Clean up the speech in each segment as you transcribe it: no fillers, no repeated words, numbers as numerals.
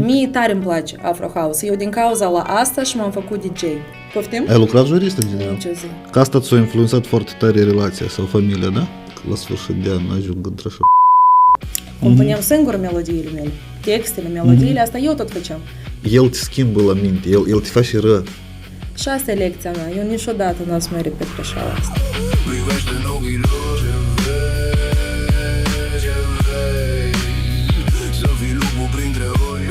Mie tare îmi place Afro House. Eu din cauza la asta și m-am făcut DJ. Poftim? Ai lucrat juristă în general? Ce zi? Că asta ți-a influențat foarte tare relația sau familia, da? Că la sfârșit de an ajung într-așa. Compuneam singur melodiile mele. Textele, melodiile, asta eu tot făceam. El te schimbă la minte, el te face rău. Și asta e lecția mea. Eu niciodată nu o să mai repet greșeala asta. Privește în ochii lor ce vezi, ce vezi. Să fii lupul printre ori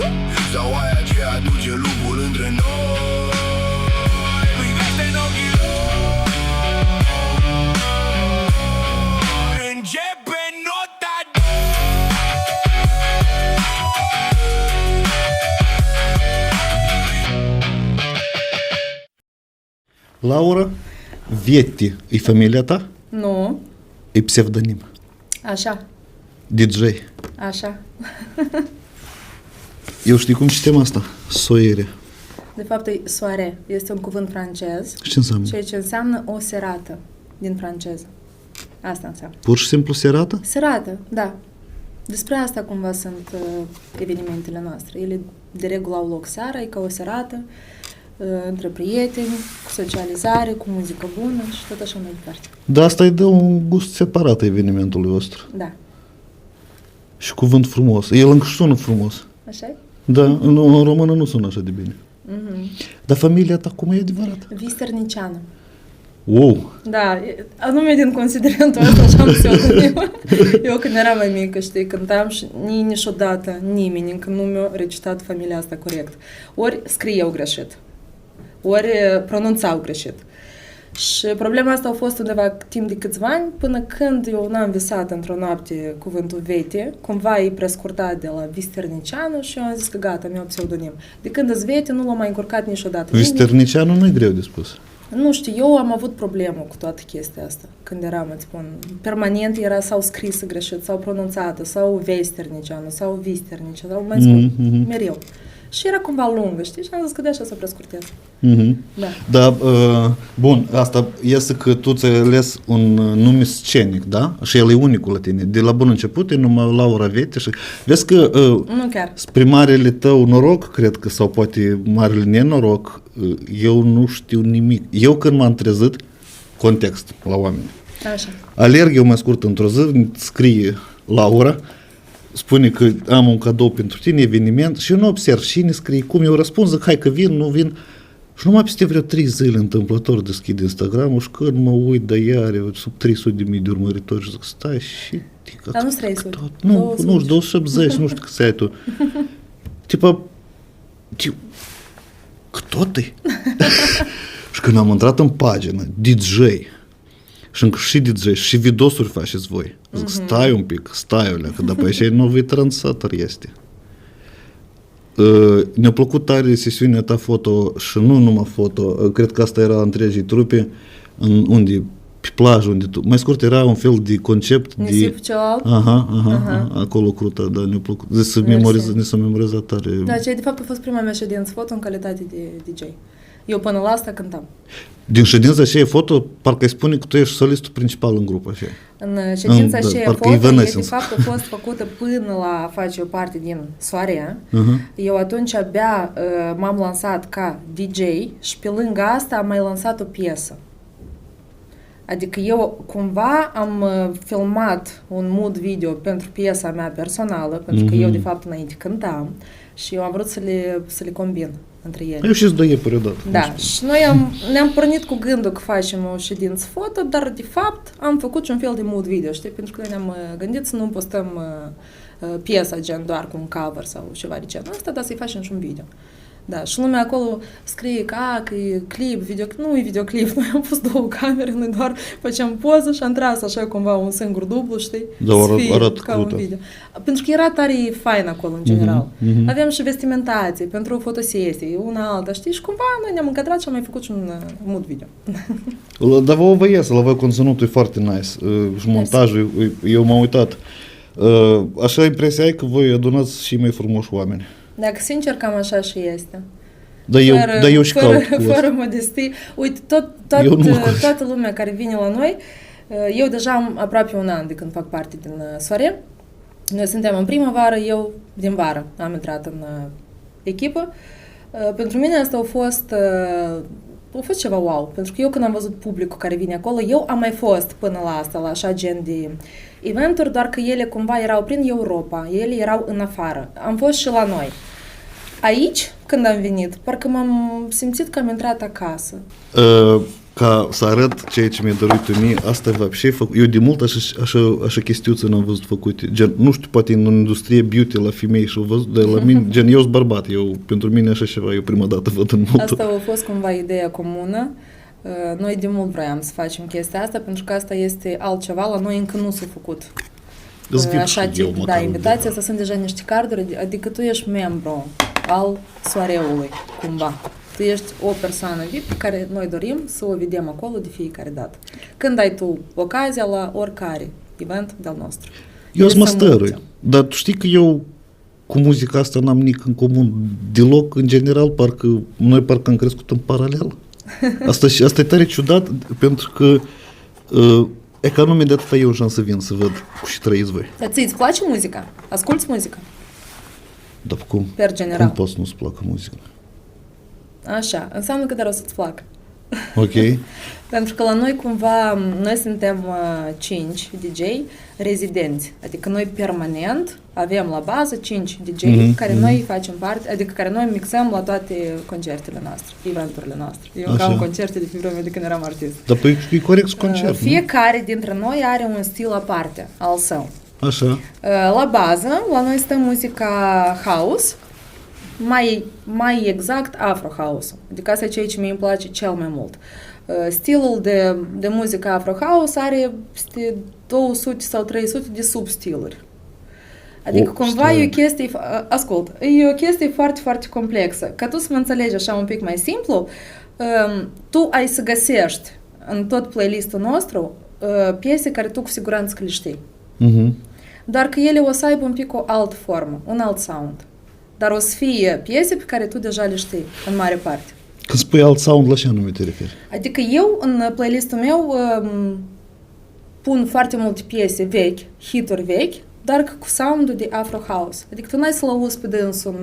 sau aia ce aduce lupul între noi. Privește în ochii lor. Începe nota. Laura, Vetti, e familia ta? Nu. E pseudonim. Așa. DJ. Așa. Eu știu cum citem asta? Soiere. De fapt, e soare. Este un cuvânt francez. Și ce înseamnă? Ceea ce înseamnă o serată din franceză. Asta înseamnă. Pur și simplu serată? Serată, da. Despre asta cumva sunt evenimentele noastre. Ele de regulă au loc seara, e ca o serată, între prieteni, cu socializare, cu muzică bună și tot așa mai departe. Da, asta îi dă un gust separat evenimentului vostru. Da. Și cuvânt frumos. El încă sună frumos. Așa e? Da, în română nu sună așa de bine. Mm-hmm. Dar familia ta cum e adevărat? Visterniciană. Wow! Da, anume din considerentul ăsta așa am pseudonim. Eu când eram mai mică, știi, cântam și niciodată nimeni încă nu mi-a recitat familia asta corect. Ori scriau greșit, ori pronunțau greșit. Și problema asta a fost undeva timp de câțiva ani, până când eu n-am visat într-o noapte cuvântul Veti, cumva e prescurtat de la Visternicianu și eu am zis că gata, mi-au pseudonim. De când îți Veti, nu l-am mai încurcat niciodată. Visternicianu nu e greu de spus. Nu știu, eu am avut problemă cu toată chestia asta, când eram, îți spun, permanent era sau scrisă greșit, sau pronunțată, sau Vesternicianu, sau Visternicianu, sau mai spun, mereu. Și era cumva lungă, știi? Și am zis că de așa să prescurtez. Da. Da, bun, asta iese că tu ți-ai ales un nume scenic, da? Și el e unicul la tine. De la bun început e numai Laura Vetti și vezi că Nu chiar. spre marele tău noroc, cred că, sau poate marele nenoroc, eu nu știu nimic. Eu când m-am trezit, context la oameni, Așa. alerg eu mai scurt într-o zi, scrie Laura, spune că am un cadou pentru tine, eveniment, și eu nu observ cine scrie, cum eu răspund, zic, hai că vin, nu vin. Și numai peste vreo 3 zile întâmplător deschid Instagram-ul și când mă uit, de ea are sub 300.000 de urmăritori și zic, stai și... Dar nu 300. Nu, nu știu, 270, nu știu cât ai tu. Tipa, кто ты? Și când am intrat în pagină, DJ, și încă și DJ, și videosuri faceți voi. Zic, stai un pic, stai o leacă, dar pe așa новый transator este. Ne-a plăcut tare sesiunea ta foto și nu numai foto, cred că asta era întregii trupe, unde, pe plajă, unde tu, mai scurt era un fel de concept Nisip celălalt? Aha, acolo crută, da, ne-a plăcut. Ne s-a memorizat tare. Da, ce de fapt a fost prima mea ședință foto în calitate de DJ. Eu până la asta cântam. Din ședința aceea foto, parcă îi spune că tu ești solistul principal în grupul așa. În ședința aceea parcă foto, e de fapt a fost făcută până la face o parte din soare. Eu atunci abia m-am lansat ca DJ și pe lângă asta am mai lansat o piesă. Adică eu cumva am filmat un mood video pentru piesa mea personală, pentru că eu de fapt înainte cântam și eu am vrut să le combin între ele. Eu și-ți dă odată. Da, și noi ne-am pornit cu gândul că facem o ședință foto, dar de fapt am făcut și un fel de mood video, știi? Pentru că noi ne-am gândit să nu postăm piesa gen doar cu un cover sau ceva de genul ăsta, dar să-i facem și un video. Da, și lumea acolo scrie că e clip, videoclip, nu e videoclip, noi am pus 2 camere, noi doar făceam poză și am tras așa cumva un singur dublu, știi? Da, arată ca un video. Pentru că era tare fain acolo în general. Aveam și vestimentație pentru fotosesii, una alta, știi? Și cumva noi ne-am încadrat și am mai făcut și un mood video. Dar vă iese, la voi conținutul e foarte nice și montajul, eu m-am uitat. Așa impresia ai că voi adunați și mai frumoși oameni. Dacă sincer, cam așa și este. Dar eu și caut cu fără modestie. Uite, toată lumea care vine la noi, eu deja am aproape un an de când fac parte din soare. Noi suntem în primăvară, eu din vară am intrat în echipă. Pentru mine asta a fost ceva wow, pentru că eu când am văzut publicul care vine acolo, eu am mai fost până la asta, la așa gen de eventuri, doar că ele cumva erau prin Europa, ele erau în afară. Am fost și la noi. Aici, când am venit, parcă m-am simțit că am intrat acasă. Ca să arăt ceea ce mi-a dorit mie, asta вообще eu de mult așa chestiuțe n-am văzut făcute. Gen, nu știu, poate în industrie beauty la femei și-au văzut, dar la mine, gen, eu sunt bărbat, pentru mine așa ceva, eu prima dată văd în mult. Asta a fost cumva ideea comună. Noi de mult vroiam să facem chestia asta, pentru că asta este altceva, la noi încă nu s-a făcut. Așa tip, da, invitația asta sunt deja niște carduri, adică tu ești membru al soareului, cumva. Tu ești o persoană VIP pe care noi dorim să o vedem acolo de fiecare dată. Când ai tu ocazia la oricare event de-al nostru. Eu sunt mastărui, dar tu știi că eu cu muzica asta n-am nimic în comun deloc, în general, noi parcă am crescut în paralel. Asta e tare ciudat, pentru că e ca numai de atâta eu șans să vin să văd cu și trăiți voi. Dar ți-ți place muzica? Asculți muzică? Dar cum? Per general. Cum poți să nu-ți placă muzica? Așa, înseamnă că dar o să-ți placă. Ok. Pentru că la noi cumva, noi suntem 5 DJ rezidenți, adică noi permanent avem la bază 5 DJ care noi facem parte, adică care noi mixăm la toate concertele noastre, eventurile noastre. Eu ca un concerte de pe vreme de când eram artist. Dar păi e corect concert, fiecare dintre noi are un stil aparte al său. Așa. La bază, la noi stă muzica house, mai exact Afro House. Adică asta e ceea ce mie îmi place cel mai mult. Stilul de muzică Afro House are 200 sau 300 de substiluri. Adică cumva e o chestie, ascult, e o chestie foarte, foarte complexă. Ca tu să mă înțelegi așa un pic mai simplu, tu ai să găsești în tot playlistul nostru piese care tu cu siguranță că le știi. Doar că ele o să aibă un pic o altă formă, un alt sound. Dar o să fie piese pe care tu deja le știi, în mare parte. Când spui alt sound, la ce anume te referi? Adică eu, în playlistul meu, pun foarte multe piese vechi, hituri vechi, dar cu sound-ul de Afro House. Adică tu n-ai să-l auzi pe dânsul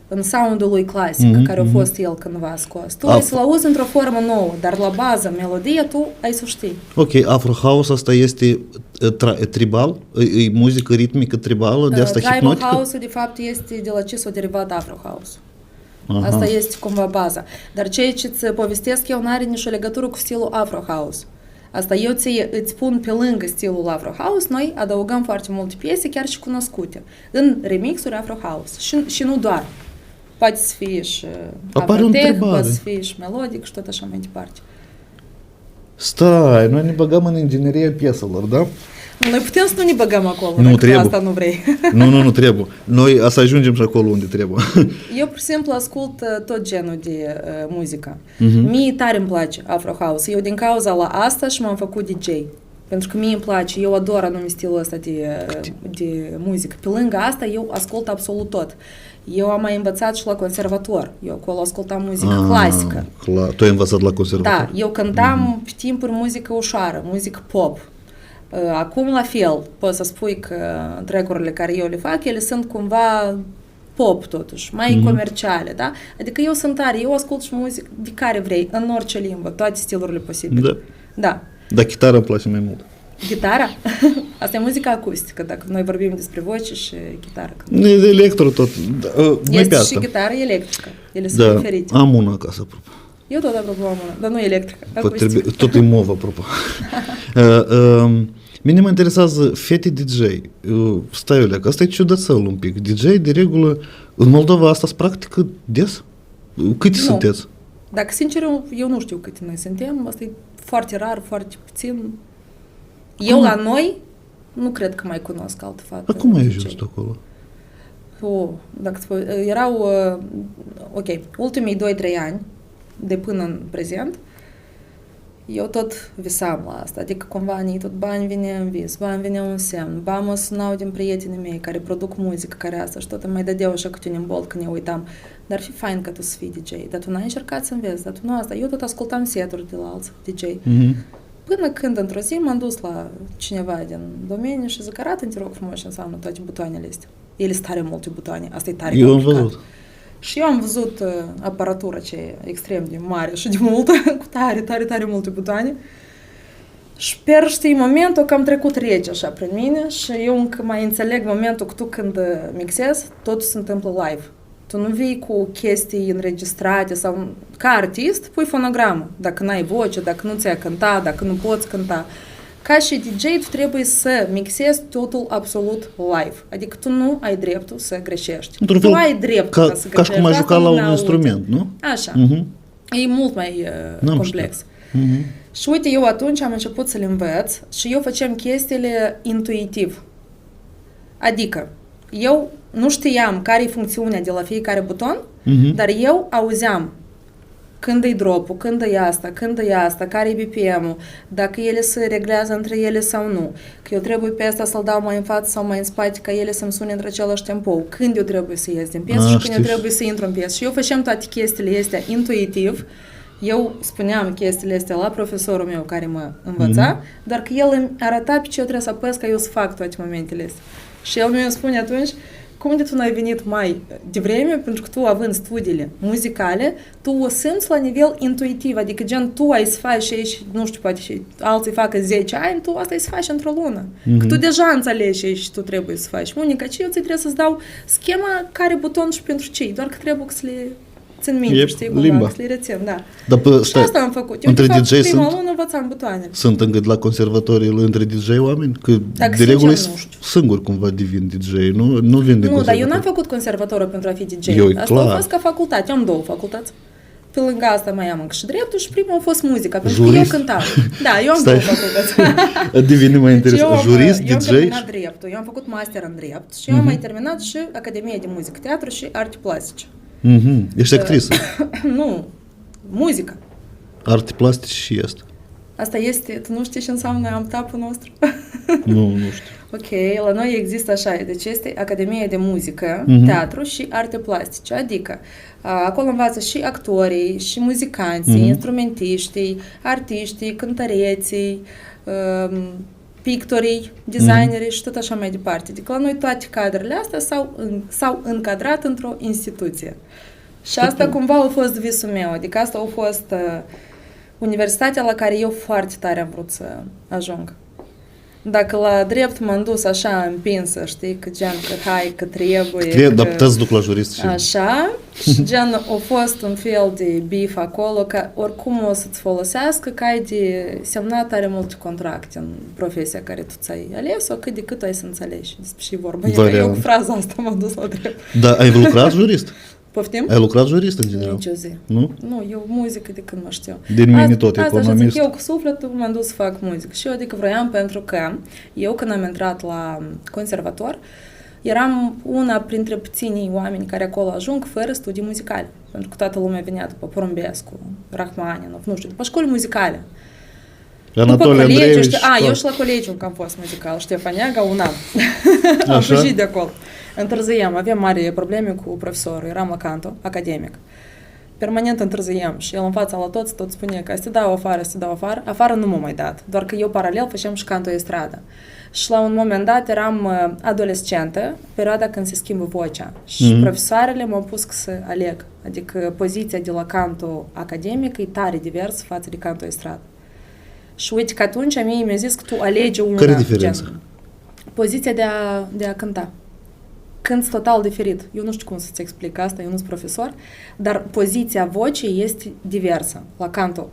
în sound-ul lui clasic, care a fost el cândva scos. Tu ai să-l auzi într-o formă nouă, dar la bază, melodia, tu ai să știi. Ok, Afro House asta este tribal? E muzică ritmică tribală, de asta hipnotică? Tribal House-ul, de fapt, este de la ce s-a derivat Afro House. Asta este cumva baza. Dar ceea ce îți povestesc eu n-are nicio legătură cu stilul Afro House. Asta eu îți pun pe lângă stilul Afro House, noi adăugăm foarte multe piese, chiar și cunoscute, în remixuri Afro House. Și nu doar. Poate să fie și afrotech, poate să fie și melodic și tot așa mai departe. Stai, noi ne băgăm în ingineria pieselor, da? Noi putem să nu ne băgăm acolo, nu dacă trebuie. asta nu vrei. Nu trebuie. Noi să ajungem și acolo unde trebuie. Eu, pur și simplu, ascult tot genul de muzică. Mie tare îmi place Afro House. Eu, din cauza la asta, și m-am făcut DJ. Pentru că mie îmi place, eu ador anume stilul ăsta de muzică. Pe lângă asta, eu ascult absolut tot. Eu am mai învățat și la conservator. Eu acolo ascultam muzică clasică. Tu ai învățat la conservator? Da, eu cântam pe timpuri muzică ușoară, muzică pop. Acum la fel, poți să spui că track-urile care eu le fac, ele sunt cumva pop totuși, mai comerciale, da? Adică eu sunt tare, eu ascult și muzică de care vrei, în orice limbă, toate stilurile posibile. Da. Dar chitara îmi place mai mult. Gitara? Asta e muzica acustică, dacă noi vorbim despre voce și chitară. E electro tot. Este și gitară electrică. Ele sunt diferite. Am una acasă, apropo. Eu tot apropo am una, dar nu electrică, acustică. Tot e mov, apropo. Mine mă interesează fete DJ. Stai, Olea, că asta e ciudățel un pic. DJ, de regulă, în Moldova asta se practică des? Câte sunteți? Dacă sincer, eu nu știu câte noi suntem. Asta e foarte rar, foarte puțin. Eu la noi nu cred că mai cunosc altă fată. Cum ai ajuns acolo? Dacă erau, ultimii 2-3 ani, de până în prezent, eu tot visam la asta. Adică cumva tot bani vine în vis, bani vine un semn, bani mă sunau din prietenii mei care produc muzică, care asta și tot mai dădeau așa câte un imbol când ne uitam. Dar fi fain că tu să fii DJ, dar tu n-ai încercat să înveți, dar tu nu asta. Eu tot ascultam seturi de la alți DJ. Până când într-o zi m-am dus la cineva din domeniu și zic, arată-mi, te rog frumos, ce înseamnă toate butoanele astea. Ele sunt tare multe butoane, asta e tare complicat. Și eu am văzut aparatura ce e extrem de mare și de multă, cu tare multe butoane. Și per, știi, momentul că am trecut rece așa prin mine și eu încă mai înțeleg momentul că tu când mixezi, totul se întâmplă live. Tu nu vii cu chestii înregistrate sau ca artist pui fonogramă. Dacă n-ai voce, dacă nu ți-ai cânta, dacă nu poți cânta. Ca și DJ, tu trebuie să mixezi totul absolut live. Adică tu nu ai dreptul să greșești. Într-un Tu fel, ai dreptul să greșești. ca și cum ai juca la un Asta instrument, nu? Așa. Mhm. E mult mai N-am complex. știut. Mhm. Și uite, eu atunci am început să le învăț și eu făceam chestiile intuitiv. Adică, eu nu știam care e funcțiunea de la fiecare buton, dar eu auzeam când e drop-ul, când e asta, care e BPM-ul, dacă ele se reglează între ele sau nu, că eu trebuie pe asta să-l dau mai în față sau mai în spate, ca ele să-mi sune într același tempo, când eu trebuie să ies din piesă și când eu trebuie să intru în piesă. Și eu făceam toate chestiile astea intuitiv. Eu spuneam chestiile astea la profesorul meu care mă învăța, dar că el îmi arăta pe ce eu trebuie să apăs ca eu să fac toate momentele astea. Și el mi-a spune atunci, cum de tu n-ai venit mai devreme, pentru că tu, având studiile muzicale, tu o simți la nivel intuitiv, adică gen tu ai să faci și, nu știu, poate și alții facă 10 ani, tu asta ai să faci într-o lună. Că tu deja înțelegi și tu trebuie să faci. Unica, ce eu ți trebuie să-ți dau schema care buton și pentru ce, doar că trebuie să le țin minte, știi, cumva, să le rețin, da. Dar și asta am făcut. Eu, între de fapt, DJ prima lună învățam butoane. sunt încă de la conservatoriile între DJ oameni? Că Dacă de regulă sincer, nu știu. singur cumva devin DJ, nu vin de Nu, dar eu conservator. n-am făcut conservatorul pentru a fi DJ. Eu, Asta clar. a fost ca facultate. Eu am 2 facultăți. Pe lângă asta mai am încă și dreptul și primul a fost muzica, pentru că eu Jurist? cântam. Da, eu am Stai. 2 facultăți. Devine mai Deci interesant. Jurist, eu am DJ? terminat dreptul, eu am făcut master în drept și eu am mai terminat și Academia de Muzică, Teatru și Arte Plastice. Ești actrisă. Nu, muzică. Arte plastice și asta. Asta este, tu nu știi ce înseamnă amtapul nostru? Nu știu. Ok, la noi există așa, deci este Academia de Muzică, Teatru și Arte Plastice, adică acolo învață și actorii, și muzicanții, instrumentiștii, artiștii, cântăreții, pictorii, designerii și tot așa mai departe. Adică la noi toate cadrele astea s-au încadrat într-o instituție. Și asta cumva a fost visul meu, adică asta a fost universitatea la care eu foarte tare am vrut să ajung. Dacă la drept m-am dus așa împinsă, știi, că gen, că hai, că trebuie, Dar puteți să duc la jurist și... Așa, și gen, a fost un fel de bif acolo, că oricum o să-ți folosească, că ai de semnat tare multe contracte în profesia care tu ți-ai ales-o, cât de cât ai să înțelegi despre ce vorba. Eu cu fraza asta m-am dus la drept. Dar ai lucrat jurist? Poftim? Ai lucrat jurist în general? Nici o zi. Nu? Nu, eu muzică de când mă știu. Din mine tot, asta economist. zic, eu cu sufletul m-am dus să fac muzică. Și eu adică vroiam pentru că eu când am intrat la conservator, eram una printre puținii oameni care acolo ajung fără studii muzicale. Pentru că toată lumea venea după Porumbescu, Rachmaninov, nu știu, după școli muzicale. Anatole Andreevici. Eu și la colegiu încă am fost muzical, Ștefaniaga, un an. Am fugit de acolo. Întârziem, aveam mari probleme cu profesorul, eram la canto, academic. Permanent întârziem și el în fața la toți tot spune că să te dau afară. Afară nu m-a mai dat, doar că eu paralel făceam și canto estradă. Și la un moment dat eram adolescentă, perioada când se schimbă vocea. Și profesoarele m-au pus să aleg. Adică poziția de la canto academic e tare divers față de canto estradă. Și uite că atunci mie mi-a zis că tu alegi una. Care e diferența? Poziția de a cânta. Cânt total diferit. Eu nu știu cum să-ți explic asta, eu nu sunt profesor, dar poziția vocii este diversă la canto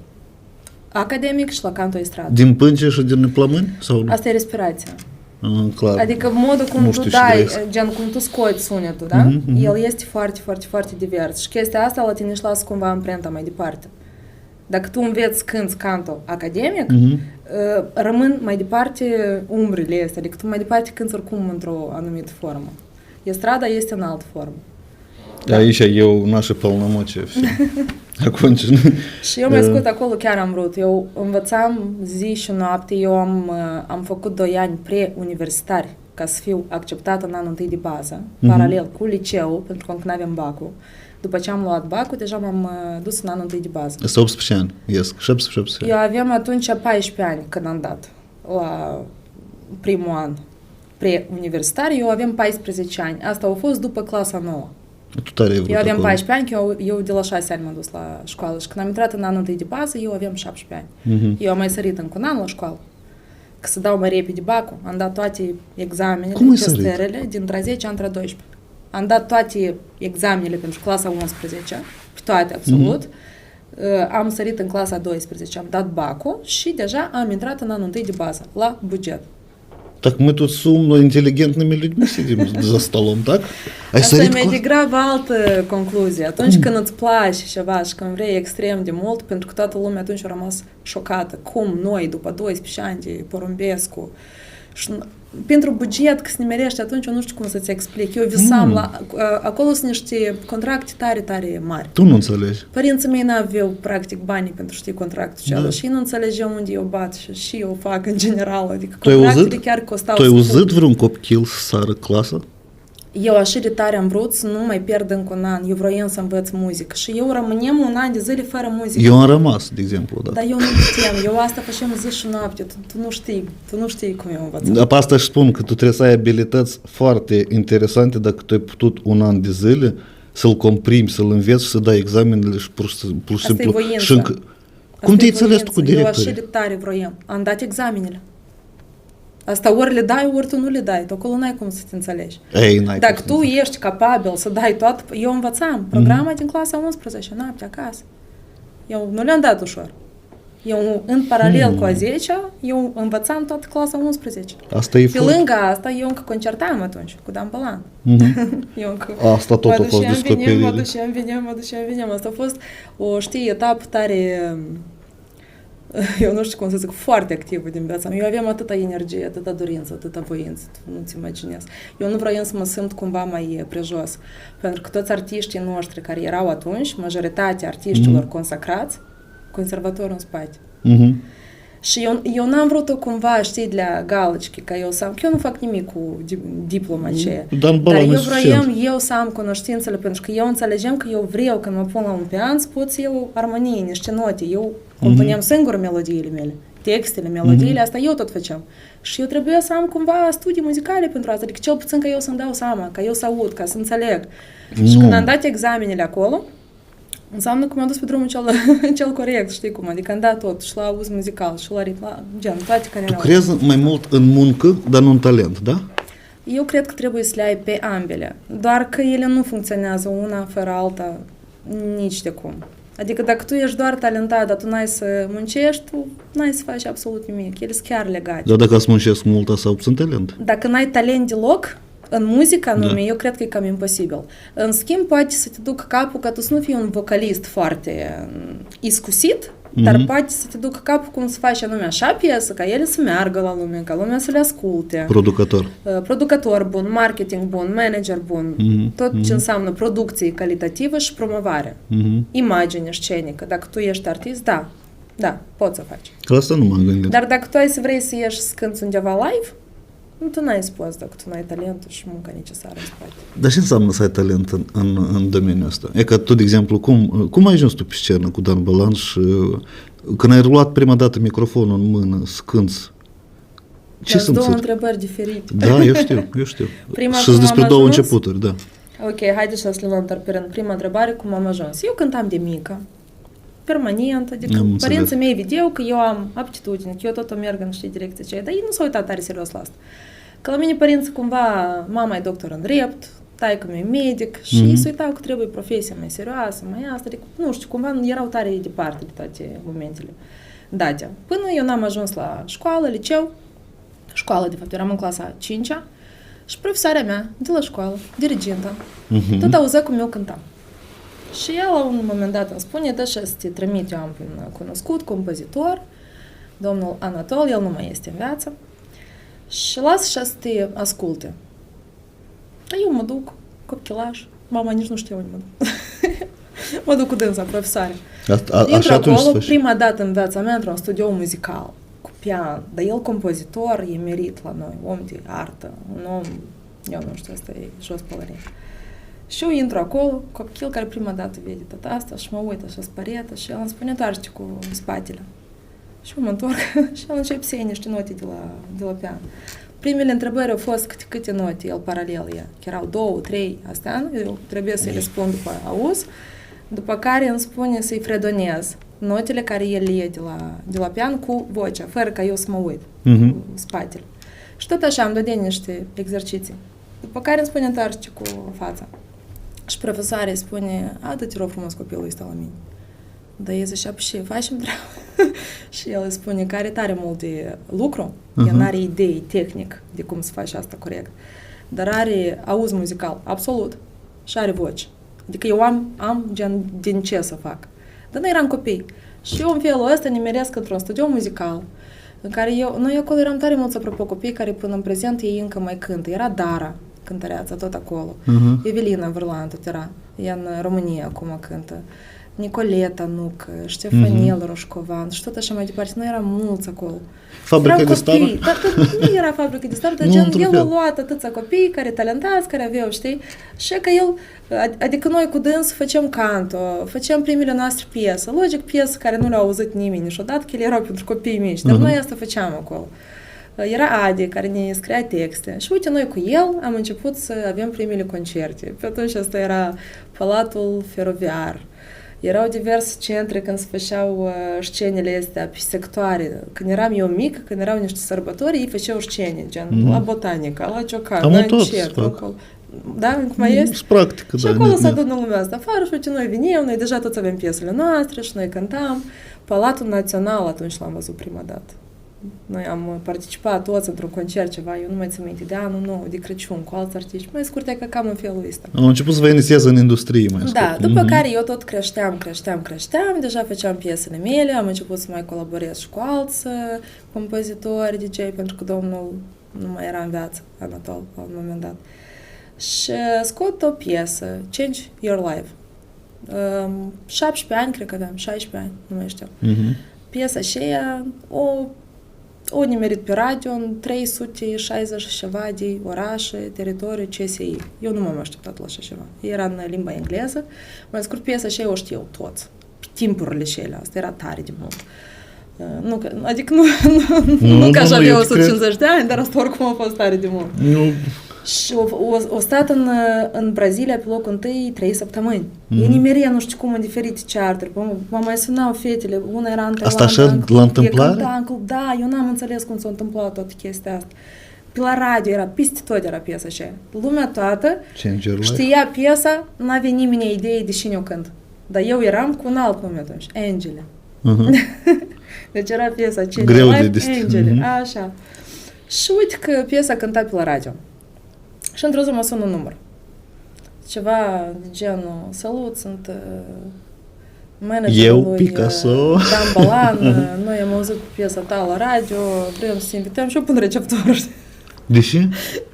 academic și la canto estradă. Din pânce și din plămâni? Sau nu? Asta e respirația. Clar. Adică modul cum Nu tu știu dai, ce gen cum tu scoți sunetul, da? El este foarte, foarte, foarte divers. Și chestia asta la tine își lasă cumva amprenta mai departe. Dacă tu înveți cânti canto academic, rămân mai departe umbrile astea, adică tu mai departe cânti oricum într-o anumită formă. Estrada este în altă formă. Da. Aici eu nașe polnomoce. Acum Și eu mai scurt acolo chiar am vrut. Eu învățam zi și noapte. Eu am făcut 2 ani pre-universitari ca să fiu acceptată în anul 1 de bază, paralel cu liceul, pentru că încă n-aveam bacul. După ce am luat bacul, deja m-am dus în anul 1 de bază. Asta 18 ani, ies, 17 ani. Eu aveam atunci 14 ani când am dat la primul an pre-universitar, eu aveam 14 ani. Asta a fost după clasa 9. Tu tare ai vrut Eu aveam acolo. 14 ani, că eu de la 6 ani m-am dus la școală și când am intrat în anul întâi de bază, eu aveam 17 ani. Eu am mai sărit încă un an la școală. Că să dau mai repede bacul, am dat toate examenele, Cum ai sărit? testările, dintre 10 între 12. Am dat toate examenele pentru clasa 11, pe toate absolut. Am sărit în clasa 12, am dat bacul și deja am intrat în anul întâi de bază, la buget. Так мы тут с умно интеллигентными людьми сидим за столом, так? Ai Asta e sărit mai cu... degrabă altă concluzie. Atunci când îți place ceva și când vrei extrem de mult, pentru că toată lumea atunci a rămas șocată. Cum noi, după 12 ani de Porumbescu, și pentru buget, că se nimerește, atunci eu nu știu cum să-ți explic. Eu visam acolo sunt niște contracte tare, tare mari. Tu nu înțelegi. Părinții mei n-aveau, practic, banii pentru știi contractul acela și ei nu înțelegeau unde eu bat și eu fac în general. Adică contractele chiar costau. Tu ai auzit vreun copil să sară clasa? Eu așa de tare am vrut să nu mai pierd încă un an. Eu vroiam să învăț muzică și eu rămânem un an de zile fără muzică. Eu am rămas, de exemplu, da. Dar eu nu puteam. Eu asta făceam zi și noapte. Tu nu știi cum eu învățam. Dar pe asta își spun că tu trebuie să ai abilități foarte interesante dacă tu ai putut un an de zile să-l comprimi, să-l înveți și să dai examenele și pur și simplu... Asta e voință. Și încă... Cum te-ai înțeles tu cu Eu așa directorii? de tare vroiam. Am dat examenele. Asta ori le dai, ori tu nu le dai. Tu acolo n-ai cum să te înțelegi. Ei, n-ai Dacă cum tu ești capabil să dai tot, eu învățam programa din clasa 11, noapte acasă. Eu nu le-am dat ușor. Eu, în paralel cu a 10-a, eu învățam toată clasa 11. Asta e Pe foarte... lângă asta, eu încă concertam atunci, cu Dan Bălan. Eu încă... Asta tot a fost descoperire. Mă duceam, veneam. Asta a fost o, știi, etapă tare... Eu nu știu cum să zic, foarte activă din viața mea. Eu aveam atâta energie, atâta dorință, atâta voință, nu-ți imaginezi. Eu nu vroiam să mă simt cumva mai prejos, pentru că toți artiștii noștri care erau atunci, majoritatea artiștilor consacrați, conservatorul în spate. Și eu n-am vrut-o cumva, știi, de la galăcică, ca eu să am, că eu nu fac nimic cu diploma aceea. Dar eu vroiam să am cunoștințele, pentru că eu înțelegem că eu vreau, când mă pun la un pian, să pot să iau armonii, niște note. Eu compuneam singur melodiile mele, textele, melodiile, asta eu tot făceam. Și eu trebuia să am cumva studii muzicale pentru asta, adică cel puțin ca eu să-mi dau seama, ca eu să aud, ca să înțeleg. Și când am dat examenele acolo, înseamnă că m-am dus pe drumul cel corect, știi cum, adică am dat tot, și la auz muzical, și la ritm, la gen, toate care erau. Tu crezi mai mult în muncă, dar nu în talent, da? Eu cred că trebuie să le ai pe ambele, doar că ele nu funcționează una fără alta nici de cum. Adică dacă tu ești doar talentat, dar tu n-ai să muncești, tu n-ai să faci absolut nimic, ele sunt chiar legate. Dar dacă îți muncesc mult, să obțin talent. Dacă n-ai talent deloc, în muzica anume, eu cred că e cam imposibil. În schimb, poate să te ducă capul ca tu să nu fii un vocalist foarte iscusit, dar poate să te ducă capul cum să faci anume așa piesă, ca ele să meargă la lume, ca lumea să le asculte. Producător bun, marketing bun, manager bun, tot ce înseamnă producție calitativă și promovare. Imagine scenică. Dacă tu ești artist, da, poți să faci. Că asta nu m-am gândit. Dar dacă tu ai să vrei să ieși să cânti undeva live, tu n-ai să poți dacă tu n-ai talentul și munca necesară în spate. Dar ce înseamnă să ai talent în domeniul ăsta? E că tu, de exemplu, cum ai ajuns tu pe scenă cu Dan Bălan și când ai luat prima dată microfonul în mână să cânți, ce sunt două simțit? întrebări diferite. Da, eu știu. Și despre două începuturi, da. Ok, haideți să le luăm pe rând. Prima întrebare, cum am ajuns? Eu cântam de mică, permanent, adică părinții mei vedeau că eu am aptitudine, că eu tot merg în direcția aceea, dar ei nu s-au uitat tare serios la asta. Că la mine părinții cumva, mama e doctor în drept, taică-mi e medic și ei se uitau că trebuie profesia mai serioasă, mai asta, adică, nu știu, cumva erau tare departe de toate momentele date. Până eu n-am ajuns la școală, liceu, școală, de fapt, eram în clasa 5-a și profesoarea mea de la școală, diriginta, tot auzea cum eu cântam. Și ea la un moment dat îmi spune, da, și să te trimit, eu am un cunoscut compozitor, domnul Anatol, el nu mai este în viață, și lasă să te asculte. Dar eu mă duc, copchilaj, mama nici nu știe unde mă duc. Mă duc cu dânsa, profesoare. Intru acolo, prima dată în viața mea, într-un studio muzical, cu pian, dar el compozitor, e merit la noi, om de artă, un om, eu nu știu, asta e jos pălărie. Și eu intru acolo, copil care prima dată vede tot asta și mă uit așa sparetă și el îmi spune, toarce cu spatele. Și eu mă întorc și el începe să iei niște note de la pian. Primele întrebări au fost câte note el paralel ia. Erau 2, 3, astea, eu trebuie să-i răspund după auz, după care îmi spune să-i fredonez notele care el ie de la pian cu vocea, fără ca eu să mă uit cu spatele. Și tot așa îmi dădea niște exerciții. După care îmi spune întoarce cu fața. Și profesoarea îi spune, dă-te rog frumos copilul ăsta la mine. Dar el zicea, și facem treabă. Și el îi spune că are tare mult de lucru, el n-are idei tehnic de cum să faci asta corect, dar are auz muzical, absolut, și are voce. Adică eu am gen din ce să fac. Dar noi eram copii. Și eu în felul ăsta nimeresc într-un studio muzical, în care noi acolo eram tare mulți, apropo, copii care până în prezent ei încă mai cântă. Era Dara, cântăreața, tot acolo. Evelina Vârlan tot era. Ea în România acum cântă. Nicoleta Nucă, Ștefaniel Roșcovan și tot așa mai departe. Noi eram mulți acolo. Fabrica de stară? Dar nu era fabrica de stară, dar gen, el a luat atâția copii care talentați, care aveau, știi? Și că el, adică noi cu dânsul facem canto, facem primele noastre piese. Logic, piese care nu le-au auzit nimeni niciodată, că ele erau pentru copii mici, dar noi asta făceam acolo. Era Adi, care ne scria texte. Și uite, noi cu el am început să avem primele concerte. Pe atunci asta era Palatul Feroviar. Erau diverse centre când se făceau scenele astea pe sectoare. Când eram eu mic, când erau niște sărbători, ei făceau scene, gen la Botanica, la Ciocan, la Încet, acolo. Da, cum mai este? Și practică, și acolo s-a adunat lumea asta afară și uite, noi venim, noi deja toți avem piesele noastre și noi cântam. Palatul Național atunci l-am văzut prima dată. Noi am participat toți într-un concert ceva, eu nu mai țin minte, de anul nou, de Crăciun, cu alți artiști. Mai scurt, e că cam în felul ăsta. Am început să vă inițiez în industrie, mai scurt. Da, după care eu tot creșteam, deja făceam piesele mele, am început să mai colaborez și cu alți compozitori, DJ, pentru că domnul nu mai era în viață, Anatol, la un moment dat. Și scot o piesă, Change Your Life. 17 ani, cred că aveam, 16 ani, nu mai știu. Piesa aceea, o nimerit pe radio în 360 și ceva de orașe, teritorii, CSI. Eu nu m-am așteptat la așa ceva. Era în limba engleză. Mai scurt, piesa aceea o știu toți. Pe timpurile acelea. Asta era tare de mult. Adică nu că aș avea 150 de ani, dar asta oricum a fost tare de mult. Și o stat în Brazilia pe locul întâi 3 săptămâni. Ei nimeria nu știu cum în diferite charturi. Mă mai sunau fetele, una era în Taiwan. Asta așa la întâmplare? Da, eu n-am înțeles cum s-a întâmplat toată chestia asta. Pe la radio era, peste tot era piesa aceea. Lumea toată știa piesa, n-avea nimeni idee de cine o cânt. Dar eu eram cu un alt nume atunci, Angele. Deci era piesa Change Your Life, Angele, așa. Și uite că piesa cânta pe la radio. Și într-o zi mă sună un număr. Ceva de genul, salut, sunt managerul lui Picasso. Dan Balan, noi am auzit piesa ta la radio, vrem să te invităm și eu pun receptorul. De ce?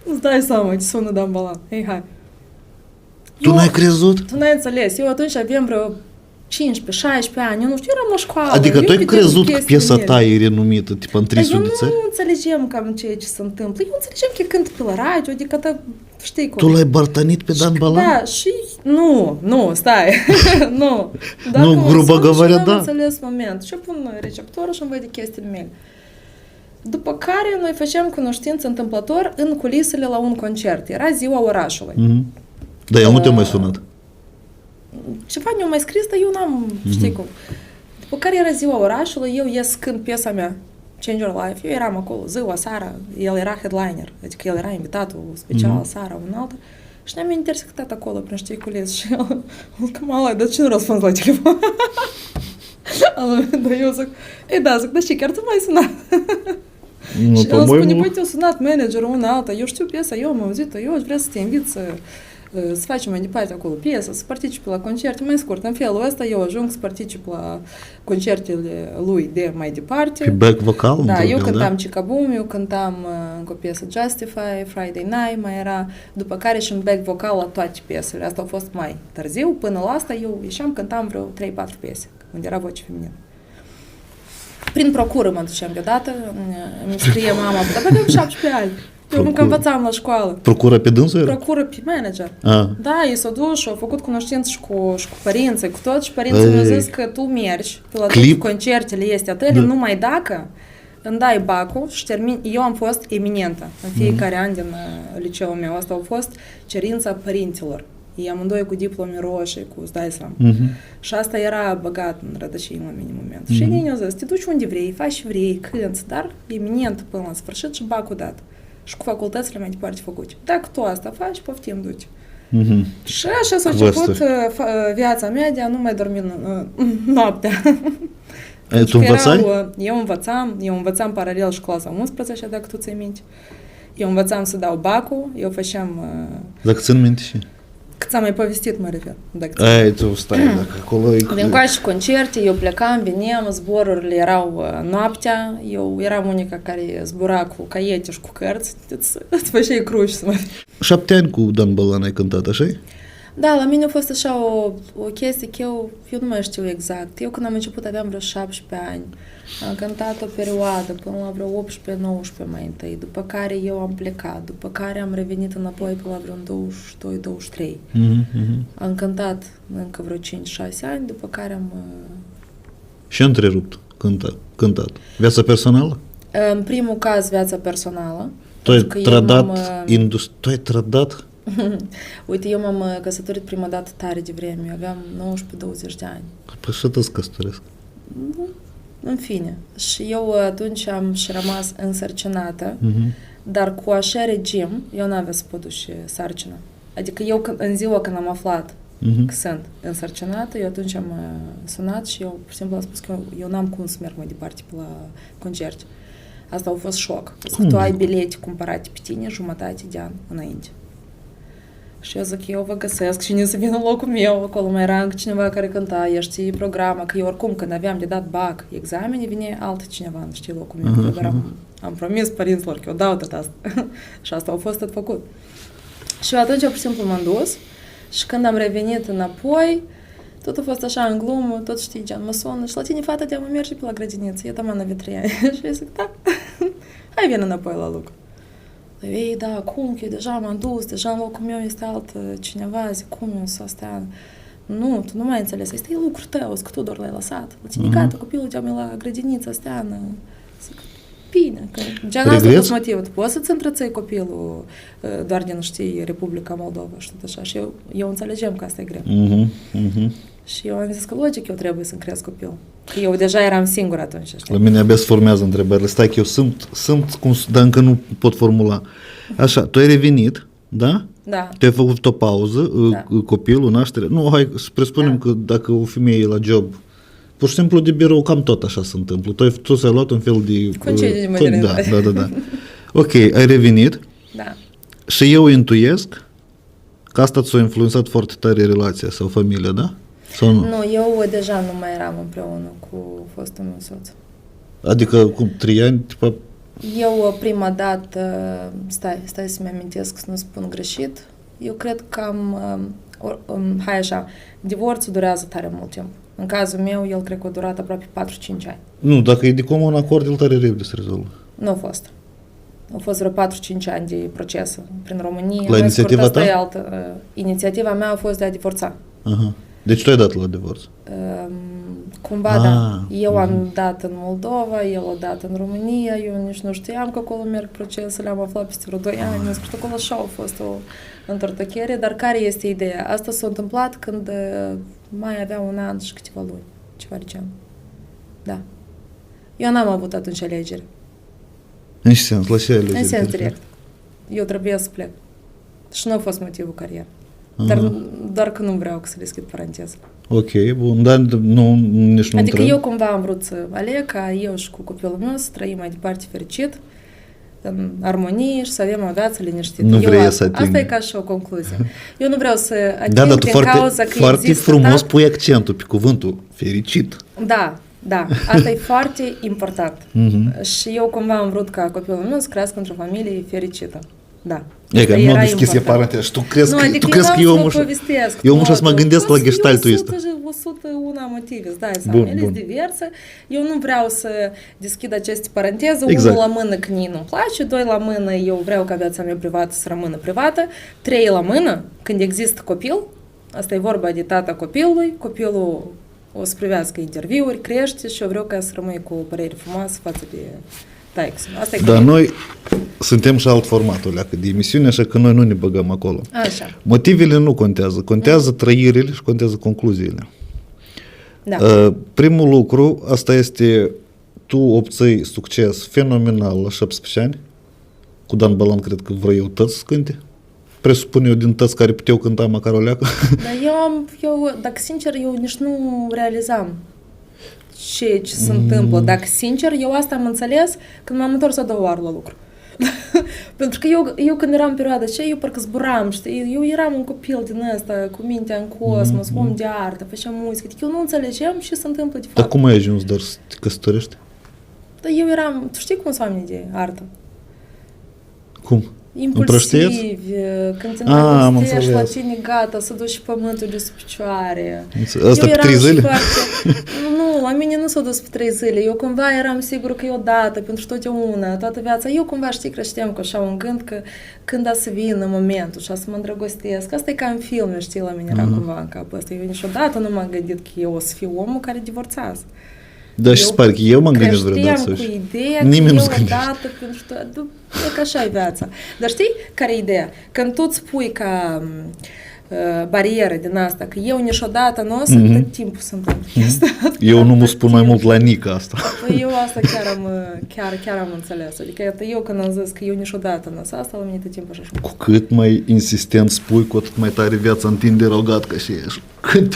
Îți dai seama, te sună Dan Balan. Ei, hai. Tu n-ai crezut? Tu n-ai înțeles. Eu atunci aveam vreo 15-16 ani, eu nu știu, eram la școală. Adică tu ai crezut că piesa ta e renumită, tipa în 300 de țări? Eu nu înțelegem cam ceea ce se întâmplă. Eu înțelegem că cânt pe la radio, adică știi cum. Tu l-ai bărtănit pe Dan Balan? Da, și nu, stai. Nu. Грубо говоря, da. Am înțeles moment. Și eu pun receptorul și îmi văd de chestiile mele. După care noi facem cunoștință întâmplător în culisele la un concert. Era ziua orașului. Da, eu nu te-am mai sunat. Ceva ne-au mai scris, dar eu n-am, știi cum. După care era ziua orașului, eu ies cânt piesa mea, Change Your Life. Eu eram acolo, ziua, seara, el era headliner, adică el era invitatul special, seara, un altă. Și ne-am intersectat acolo, prin știi culis. Și el, cam ala, dar ce nu răspuns la telefon? Dar eu zic, dar și chiar tu m-ai sunat. Și el spune, păi te-a sunat managerul una alta, eu știu piesa, eu am auzit-o, eu aș vrea să te invit să facem mai departe acolo piesă, să particip la concerte. Mai scurt, în felul ăsta eu ajung să particip la concertele lui de mai departe. Pe back vocal? Da, eu cântam Cicaboom, eu cântam încă o piesă Justify, Friday Night, mai era, după care și în back vocal la toate piesele. Asta a fost mai târziu, până la asta eu ieșeam, cântam vreo 3-4 piese, unde era voce feminină. Prin procură mă duceam deodată, îmi scrie mama, dar aveam 17 ani. Eu încă învățam la școală. Procură pe dânsul era? Procură pe manager. Da, ei s-au dus și au făcut cunoștință și cu părinții, cu toți, și părinții mi-au zis că tu mergi pe la toate concertele astea tale, numai dacă îmi dai bacul și termin. Eu am fost eminentă în fiecare an din liceul meu. Asta a fost cerința părinților. Ei amândoi cu diplome roșii, cu, îți dai seama. Și asta era băgat în rădășini la mine în moment. Și ei ne-au zis, te duci unde vrei, faci ce vrei, cânti, dar eminent până la sfârșit și bacul dat. Și cu facultățile mai departe făcut. Dacă tu asta faci, poftim, duci. Și așa s-a început viața mea de a nu mai dormi noaptea. Tu învățai? Eu învățam paralel și clasa 11, dacă tu ți-ai minte. Eu învățam să dau bacul, eu făceam... Dacă țin minte și... Cât ți-am mai povestit, mă refer. Ai, tu stai, dacă acolo e... Din coace concerte, eu plecam, veneam, zborurile erau noaptea, eu eram unica care zbura cu caiete și cu cărți, îți făceai cruci să mă... 7 ani cu Dan Bălan ai cântat, așa-i? Da, la mine a fost așa o chestie că eu nu mai știu exact. Eu când am început aveam vreo 17 ani. Am cântat o perioadă până la vreo 18-19 mai întâi, după care eu am plecat, după care am revenit înapoi pe la vreo 22-23. Am cântat încă vreo 5-6 ani, după care am... Și întrerupt cântat. Viața personală? În primul caz, viața personală. Tu ai trădat? Uite, eu m-am căsătorit prima dată tare de vreme. Eu aveam 19-20 de ani. Păi și te căsătoresc. În fine. Și eu atunci am și rămas însărcinată, dar cu așa regim, eu n-aveam să pot duce sarcină. Adică eu în ziua când am aflat că sunt însărcinată, eu atunci am sunat și eu, pur și simplu, am spus că eu n-am cum să merg mai departe pe la concert. Asta a fost șoc. Că tu ai bilete cumpărate pe tine jumătate de an înainte. Și eu zic, eu vă găsesc cine să vină în locul meu, acolo mai era încă cineva care cânta, știi programa, că eu oricum când aveam de dat bac examene, vine altcineva, știi, locul meu, eu doar am promis părinților că eu dau tot asta. Și asta a fost tot făcut. Și eu atunci, pur și simplu, m-am dus și când am revenit înapoi, tot a fost așa în glumă, tot știi, gen, mă sună și la tine, fata, te-am merge pe la grădiniță, eu tam în 3 ani. Și eu zic, da, hai vin înapoi la lucru. Ei, da, cum, că eu deja m-am dus, deja în locul meu este cineva, zic, cum eu să stea? Nu, tu nu mai înțeles, este lucrul tău, zic, tu doar l-ai lăsat. La tine, gata, copilul te-am la grădiniță, stea, zic, bine, că gen asta a fost motivul. Poți să-ți întreței copilul doar din, știi, Republica Moldova și tot așa. Și eu înțelegem că asta e greu. Și eu am zis că logic eu trebuie să-mi cresc copil. Că eu deja eram singură atunci, știi? La mine abia se formează întrebările. Stai că eu sunt cum, dar încă nu pot formula. Așa, tu ai revenit, da? Da. Tu ai făcut o pauză, copilul, naștere. Nu, hai să presupunem că dacă o femeie e la job, pur și simplu de birou, cam tot așa se întâmplă. Tu ți-ai luat un fel de... Concediu de maternizare. Da. Ok, ai revenit. Da. Și eu intuiesc că asta ți-a influențat foarte tare relația sau familia, da? Sau nu? Nu, eu deja nu mai eram împreună cu fostul meu soț. Adică, cum, 3 ani? Tipa... Eu prima dată, stai să-mi amintesc, să nu spun greșit, eu cred că hai așa, divorțul durează tare mult timp. În cazul meu, el cred că a durat aproape 4-5 ani. Nu, dacă e de comun acord, el tare repede se rezolvă. Nu a fost. Au fost vreo 4-5 ani de proces prin România. La inițiativa ta? Inițiativa mea a fost de a divorța. Aha. Deci tu ai dat la divorț? Cumva, da. Eu am dat în Moldova, el a dat în România, eu nici nu știam că acolo merg procesele, am aflat peste vreo 2 ani, în sfârșit acolo așa a fost o întortăchere, dar care este ideea? Asta s-a întâmplat când mai avea 1 an și câteva luni, ceva de genul. Da. Eu n-am avut atunci alegere. În ce sens? La ce alegere? În sens direct. Eu trebuie să plec. Și nu a fost motivul carieră. Doar că nu vreau să deschid paranteză. Ok, bun, dar nici nu adică eu cumva am vrut să aleg ca eu și cu copilul meu să trăim mai departe fericit, în armonie și să avem o viață liniștită. Nu vrei să ating. Asta e ca și o concluzie. Eu nu vreau să ating din cauza că foarte frumos pui accentul pe cuvântul fericit. Da, asta e foarte important. Și eu cumva am vrut ca copilul meu să crească într-o familie fericită. Da. E că nu am deschis paranteză și tu crezi că eu mușa să mă gândesc la gestaltul ăsta. 101 motive, îți dai seama, ele sunt diverse. Eu nu vreau să deschid aceste paranteze, unul la mână că nici nu-mi place, 2 la mână eu vreau ca viața mea privată să rămână privată, 3 la mână, când există copil, asta e vorba de tata copilului, copilul o să privească interviuri, crește și eu vreau ca să rămâi cu o părere frumoasă față de Da, asta e Dar noi suntem și alt formatul leacă de emisiune, așa că noi nu ne băgăm acolo. Așa. Motivele nu contează, contează trăirile și contează concluziile. Da. Primul lucru, asta este, tu obții succes fenomenal la 17 ani, cu Dan Balan cred că vreau eu tăți să cânte. Presupun eu din tăți care puteau cânta măcar o leacă. Dar dacă sincer, eu nici nu realizam ce se întâmplă. Dacă sincer, eu asta am înțeles când m-am întors a doua oară la lucru. Pentru că eu când eram în perioada aceea, eu parcă zburam, știi? Eu eram un copil din ăsta, cu mintea în cosmos, om de artă, făceam muzică. Adică eu nu înțelegeam ce se întâmplă de fapt. Dar cum ai ajuns doar să te căsătorești? Dar eu eram, tu știi cum sunt oamenii de artă? Cum? Impulsivi, când te îndrăgostești la tine, gata, să duci pământul de sub picioare. Asta pe 3 zile? Nu, la mine nu s-a dus pe 3 zile. Eu cumva eram sigură că e odată, pentru totdeauna, toată viața. Eu cumva, știi, creșteam cu așa un gând că când a să vină momentul și a să mă îndrăgostesc. Asta e ca în filme, știi, la mine era cumva în capul ăsta. Eu niciodată nu m-am gândit că eu o să fiu omul care divorțează. Da, și spar că eu m-am gândit vreodată. Creșteam cu ideea că eu odată, pentru că așa e viața. Dar știi care e ideea? Când tu îți pui ca barieră din asta, că eu niciodată nu o să, tot timpul se întâmplă chestia asta. Eu nu mă spun mai mult la Nica asta. Păi eu asta chiar am înțeles. Adică eu când am zis că eu niciodată nu o să, asta la mine tot timpul așa. Cu cât mai insistent spui, cu atât mai tare viața întinde rogat ca și ești.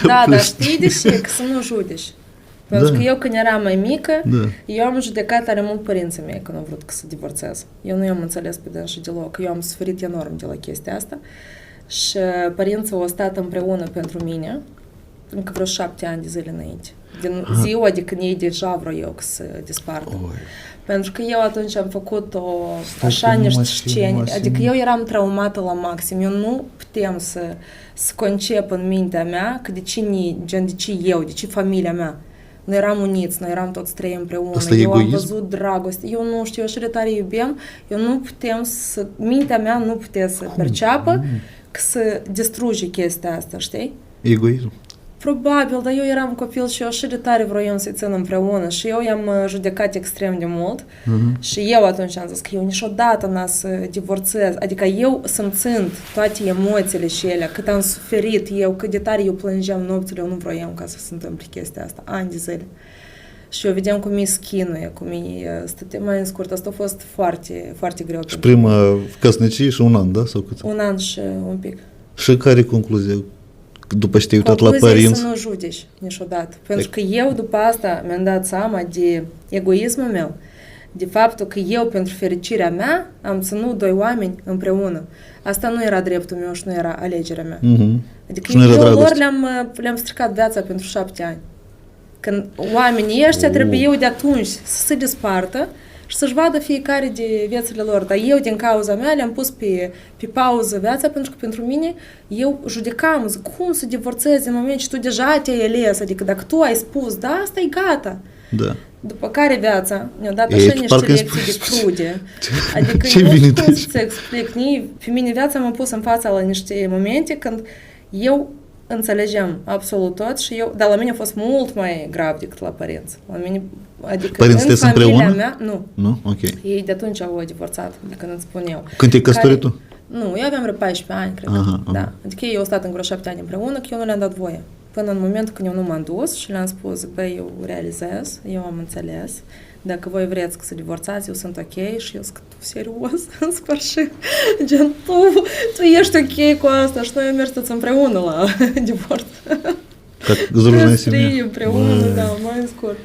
Da, dar știi de ce? Că să nu judeci. Pentru că eu când eram mai mică, eu am judecat tare mult părinții mei când au vrut să divorțez. Eu nu i-am înțeles pe dânsul deloc. Eu am suferit enorm de la chestia asta. Și părinții au stat împreună pentru mine încă vreo 7 ani de zile înainte. Din ziua de când ei deja vreau eu să dispartă. Pentru că eu atunci am făcut așa niște scene. Adică eu eram traumată la maxim. Eu nu puteam să concep în mintea mea că de ce eu, de ce familia mea. Noi eram uniți, noi eram toți trei împreună. Eu am văzut dragoste. Eu nu știu, eu și de tare iubim. Eu nu putem mintea mea nu putea să perceapă că să distruge chestia asta, știi? Egoism. Probabil, dar eu eram copil și eu și de tare vroiam să-i țin împreună și eu i-am judecat extrem de mult și eu atunci am zis că eu niciodată n-am să divorțez, adică eu să-mi țin toate emoțiile și ele, cât am suferit eu, cât de tare eu plângeam nopțile, eu nu vroiam ca să se întâmple chestia asta, ani de zile. Și eu vedeam cum e schinuie, cum e stătea mai în scurt, asta a fost foarte, foarte greu. Și prima căsnicie și un an, da? Sau cât? Un an și un pic. Și care concluzie? După ce te-ai uitat la părinți? Concluzia să nu judeci niciodată. Pentru că eu după asta mi-am dat seama de egoismul meu, de faptul că eu pentru fericirea mea am ținut 2 oameni împreună. Asta nu era dreptul meu și nu era alegerea mea. Adică eu lor le-am stricat viața pentru 7 ani. Când oamenii ăștia trebuie eu de atunci să se despartă și să-și vadă fiecare de viețile lor. Dar eu, din cauza mea, le-am pus pe pauză viața, pentru că pentru mine, eu judecam, zic, cum să divorțezi în moment ce tu deja te-ai ales? Adică dacă tu ai spus, da, asta e gata. Da. După care viața ne-a dat așa niște lecții de crude. Adică eu nu știu cum să-ți explic. Pe mine viața m-a pus în fața la niște momente când eu înțelegeam absolut tot și eu, dar la mine a fost mult mai grav decât la părinți. La mine, adică părinții în familia împreună? Mea, nu. Nu? Ok. Ei de atunci au divorțat, de când îmi spun eu. Când te-ai căsătorit tu? Nu, eu aveam vreo 14 ani, cred. Da. Adică ei au stat în vreo 7 ani împreună, că eu nu le-am dat voie. Până în momentul când eu nu m-am dus și le-am spus, băi, eu realizez, eu am înțeles, dacă voi vreți să divorțați, eu sunt ok și eu zic, tu serios, în sfârșit, gen, tu ești ok cu asta și noi am mers toți împreună la divorț. Trei împreună, da, mai scurt.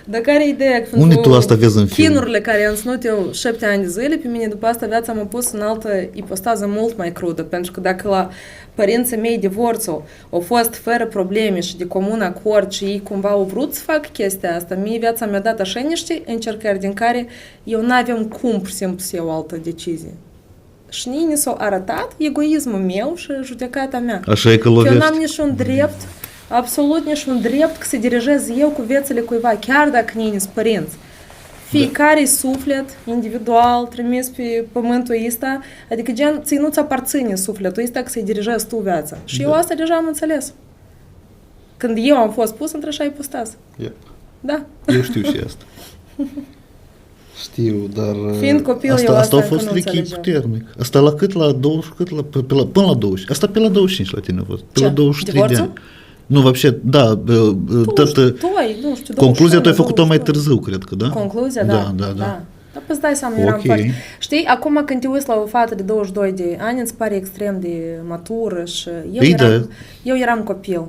Dar care e ideea? Unde tu asta vezi în film? Chinurile care am ținut eu 7 ani de zile, pe mine după asta viața m-a pus în altă ipostază mult mai crudă, pentru că dacă la părinții mei divorțul au fost fără probleme și de comun acord și ei cumva au vrut să fac chestia asta, mie viața mi-a dat așa niște încercări din care eu n-aveam cum, pur și simplu, să iau altă decizie. Și nici s-a arătat egoismul meu și judecata mea. Așa e că lovești. Eu n-am niciun drept, absolut niciun drept că să dirigez eu cu viețile cuiva, chiar dacă nici sunt părinți. Fiecare suflet individual trimis pe pământul ăsta, adică gen, ți nu-ți aparține sufletul ăsta că să-i dirigezi tu viața. Și eu asta deja am înțeles. Când eu am fost pus într-așa ipostază. Yeah. Da. Eu știu și asta. Știu, dar Fiind copil, eu asta asta a încă fost nu lichid înțelegeam. puternic. Asta la cât? La 20, cât? Până la 20. Asta pe la 25 la tine a fost. Pe Ce? la 23 de Divorțul? ani. Nu, вообще, da, tot, Nu știu, concluzia tu ai 21, făcut-o mai 22. târziu, cred că, da? Concluzia, Da. Dar păi dai seama, eram Ok. foarte... Știi, acum când te uiți la o fată de 22 de ani, îți pare extrem de matură și Păi da. eu eram copil.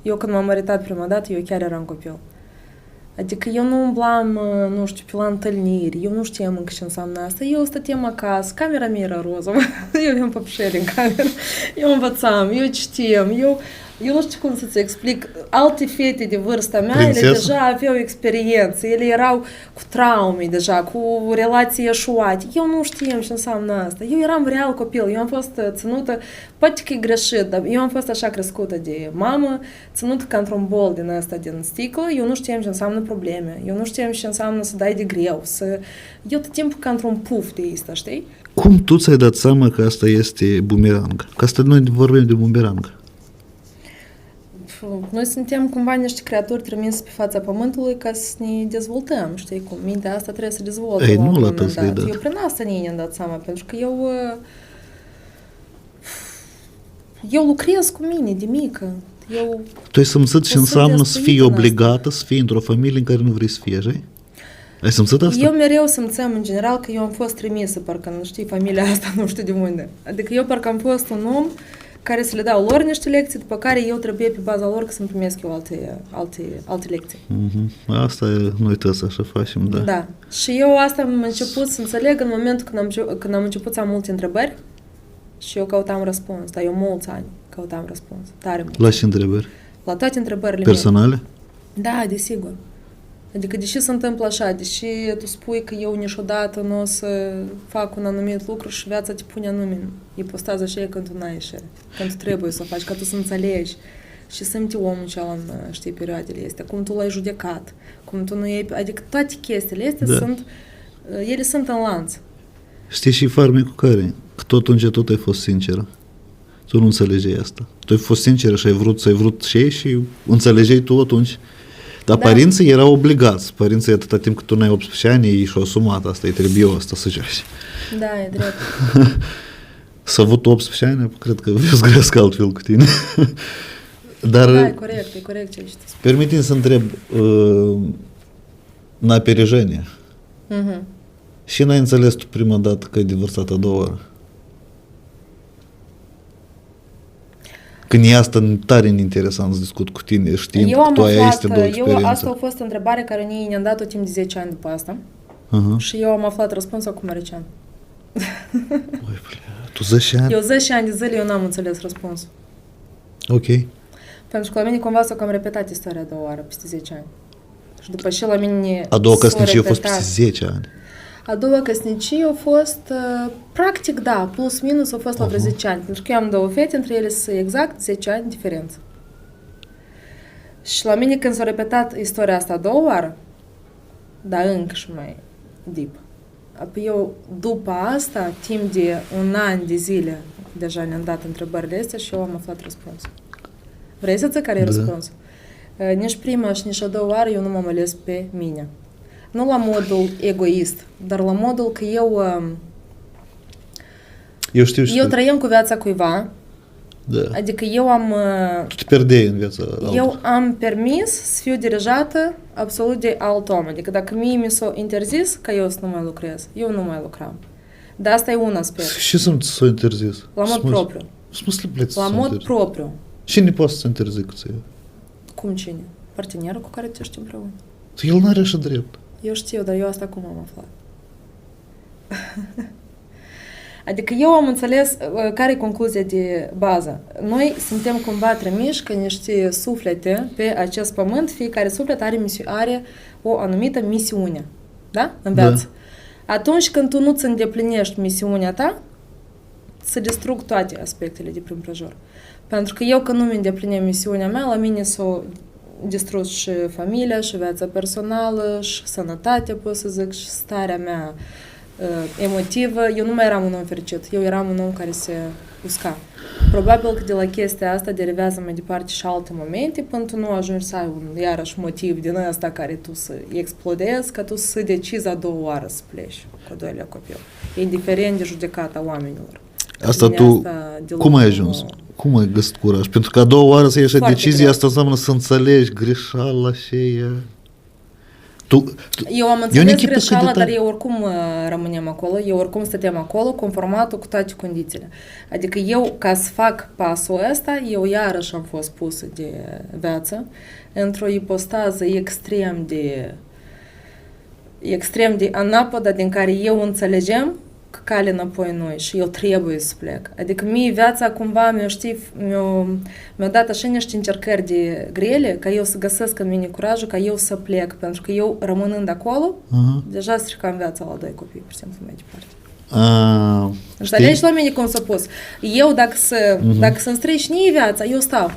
Eu când m-am măritat prima dată, eu chiar eram copil. Adică eu nu umblam, nu știu, pe la întâlniri, eu nu știam încă ce înseamnă asta. Eu stăteam acasă, camera mea era roză, eu aveam păpușeri în cameră, eu învățam, eu știam, eu nu știu cum să-ți explic. Alte fete de vârsta mea, ele deja aveau experiență, ele erau cu traume deja, cu relații eșuate. Eu nu știam ce înseamnă asta. Eu eram real copil, eu am fost ținută, poate că e greșit, dar eu am fost așa crescută de mamă, ținută ca într-un bol din ăsta, din sticlă, eu nu știam ce înseamnă probleme, eu nu știam ce înseamnă să dai de greu, eu tot timpul ca într-un puf de asta, știi? Cum tu ți-ai dat seama că asta este bumerang? Că asta noi vorbim de bumerang. Noi suntem cumva niște creaturi trimise pe fața pământului ca să ne dezvoltăm, știi cum? Mintea asta trebuie să dezvolte. Ei, la un nu la moment toți le-ai dat. dat. Eu prin asta ne-am dat seama, pentru că eu lucrez cu mine de mică. Tu ai simțit ce sunt înseamnă să fii destruită în asta. obligată să fii într-o familie în care nu vrei să fii, așa? Ai simțit asta? Eu mereu simțeam în general că eu am fost trimisă, parcă, nu știi, familia asta nu știu de unde. Adică eu parcă am fost un om care să le dau lor niște lecții, după care eu trebuie pe baza lor să-mi primesc eu alte lecții. Asta e, noi toți așa facem, da. Da. Și eu asta am început să înțeleg în momentul când am început să am multe întrebări și eu căutam răspuns. Dar eu mulți ani căutam răspuns. Tare mult. La ce întrebări? La toate întrebările Personale? mele. Da, desigur. Adică deși se întâmplă așa, deși tu spui că eu niciodată nu o să fac un anumit lucru și viața te pune anume ipostaza așa când tu n-ai așa, când tu trebuie să o faci, ca tu să înțelegi și simți omul cel în, știi, perioadele astea, cum tu l-ai judecat, cum tu nu iei, adică toate chestiile astea ele sunt în lanț. Știi și farmecul care? Că tot ai fost sinceră. Tu nu înțelegeai asta. Tu ai fost sinceră și ai vrut și ei și înțelegeai tu atunci. Dar părinții erau obligați. Părinții atâta timp cât tu n-ai 18 ani, ei și-au asumat asta, îi trebuie asta să joci. Da, e drept. Să avut 18 ani, cred că vezi grească altfel cu tine. Dar, da, e corect ce știi. Permite-mi să întreb, în aperijenie, și n-ai înțeles tu prima dată că ai divorțat a doua oară? Când e asta tare interesant să discut cu tine, știind că tu ai este două experiențe. Asta a fost o întrebare care ne-am dat-o timp de 10 ani după asta. Și eu am aflat răspunsul acum recent. Oi, tu 10 ani? Eu 10 ani de zile eu n-am înțeles răspunsul. Ok. Pentru că la mine cumva s-a cam repetat istoria a doua oară, peste 10 ani. Și după ce la mine a doua căsnicie a fost peste 10 ani. A doua căsnicie a fost, practic, da, plus minus a fost la vreo 10 ani. Pentru că eu am două fete, între ele sunt exact 10 ani diferență. Și la mine când s-a repetat istoria asta a doua oară, dar încă și mai deep. Apoi eu, după asta, timp de un an de zile, deja ne-am dat întrebările astea și eu am aflat răspunsul. Vrei să-ți care e răspunsul? Nici prima și nici a doua oară eu nu m-am ales pe mine. Nu la modul egoist, dar la modul că eu trăiam cu viața cuiva, adică eu am... Tu te pierdeai în viața altă. Eu am permis să fiu dirijată absolut de alt om. Adică dacă mie mi s-a interzis ca eu să nu mai lucrez, eu nu mai lucram. Dar asta e un aspect. Și s-a interzis? La mod propriu. La mod propriu. Cine poate să interzică ție? Cum cine? Partenerul cu care tu ești împreună. El n-are așa drept. Eu știu, dar eu asta cum am aflat? Adică eu am înțeles care e concluzia de bază. Noi suntem cumva trimiși ca niște suflete pe acest pământ, fiecare suflet are o anumită misiune, da? În viață. Da. Atunci când tu nu-ți îndeplinești misiunea ta, se distrug toate aspectele de prin prejur. Pentru că eu când nu-mi îndeplineam misiunea mea, la mine s-o distrus și familia, și viața personală, și sănătatea, pot să zic, și starea mea emotivă, eu nu mai eram un om fericit, eu eram un om care se usca. Probabil că de la chestia asta derivează mai departe și alte momente până tu nu ajungi să ai un iarăși motiv din ăsta care tu să explodezi, ca tu să decizi a doua oară să pleci cu al doilea copil. Indiferent de judecata oamenilor. Asta tu, cum ai ajuns? Cum ai găsit curaj? Pentru că a doua oară să ieși decizie, asta înseamnă să înțelegi greșeala și ea. Eu am înțeles greșeala, dar eu oricum rămânem acolo, eu oricum stăteam acolo, conformatul cu toate condițiile. Adică eu, ca să fac pasul ăsta, eu iarăși am fost pusă de viață într-o ipostază extrem de anapodă, din care eu înțelegem că cale înapoi noi și eu trebuie să plec. Adică mie viața cumva mi-a dat așa niște încercări de grele ca eu să găsesc în mine curajul ca eu să plec, pentru că eu rămânând acolo, deja stricam viața la 2 copii, pur și simplu mai departe. Înțelegi la mine cum s-a pus? Eu dacă să-mi strici nici viața, eu stau.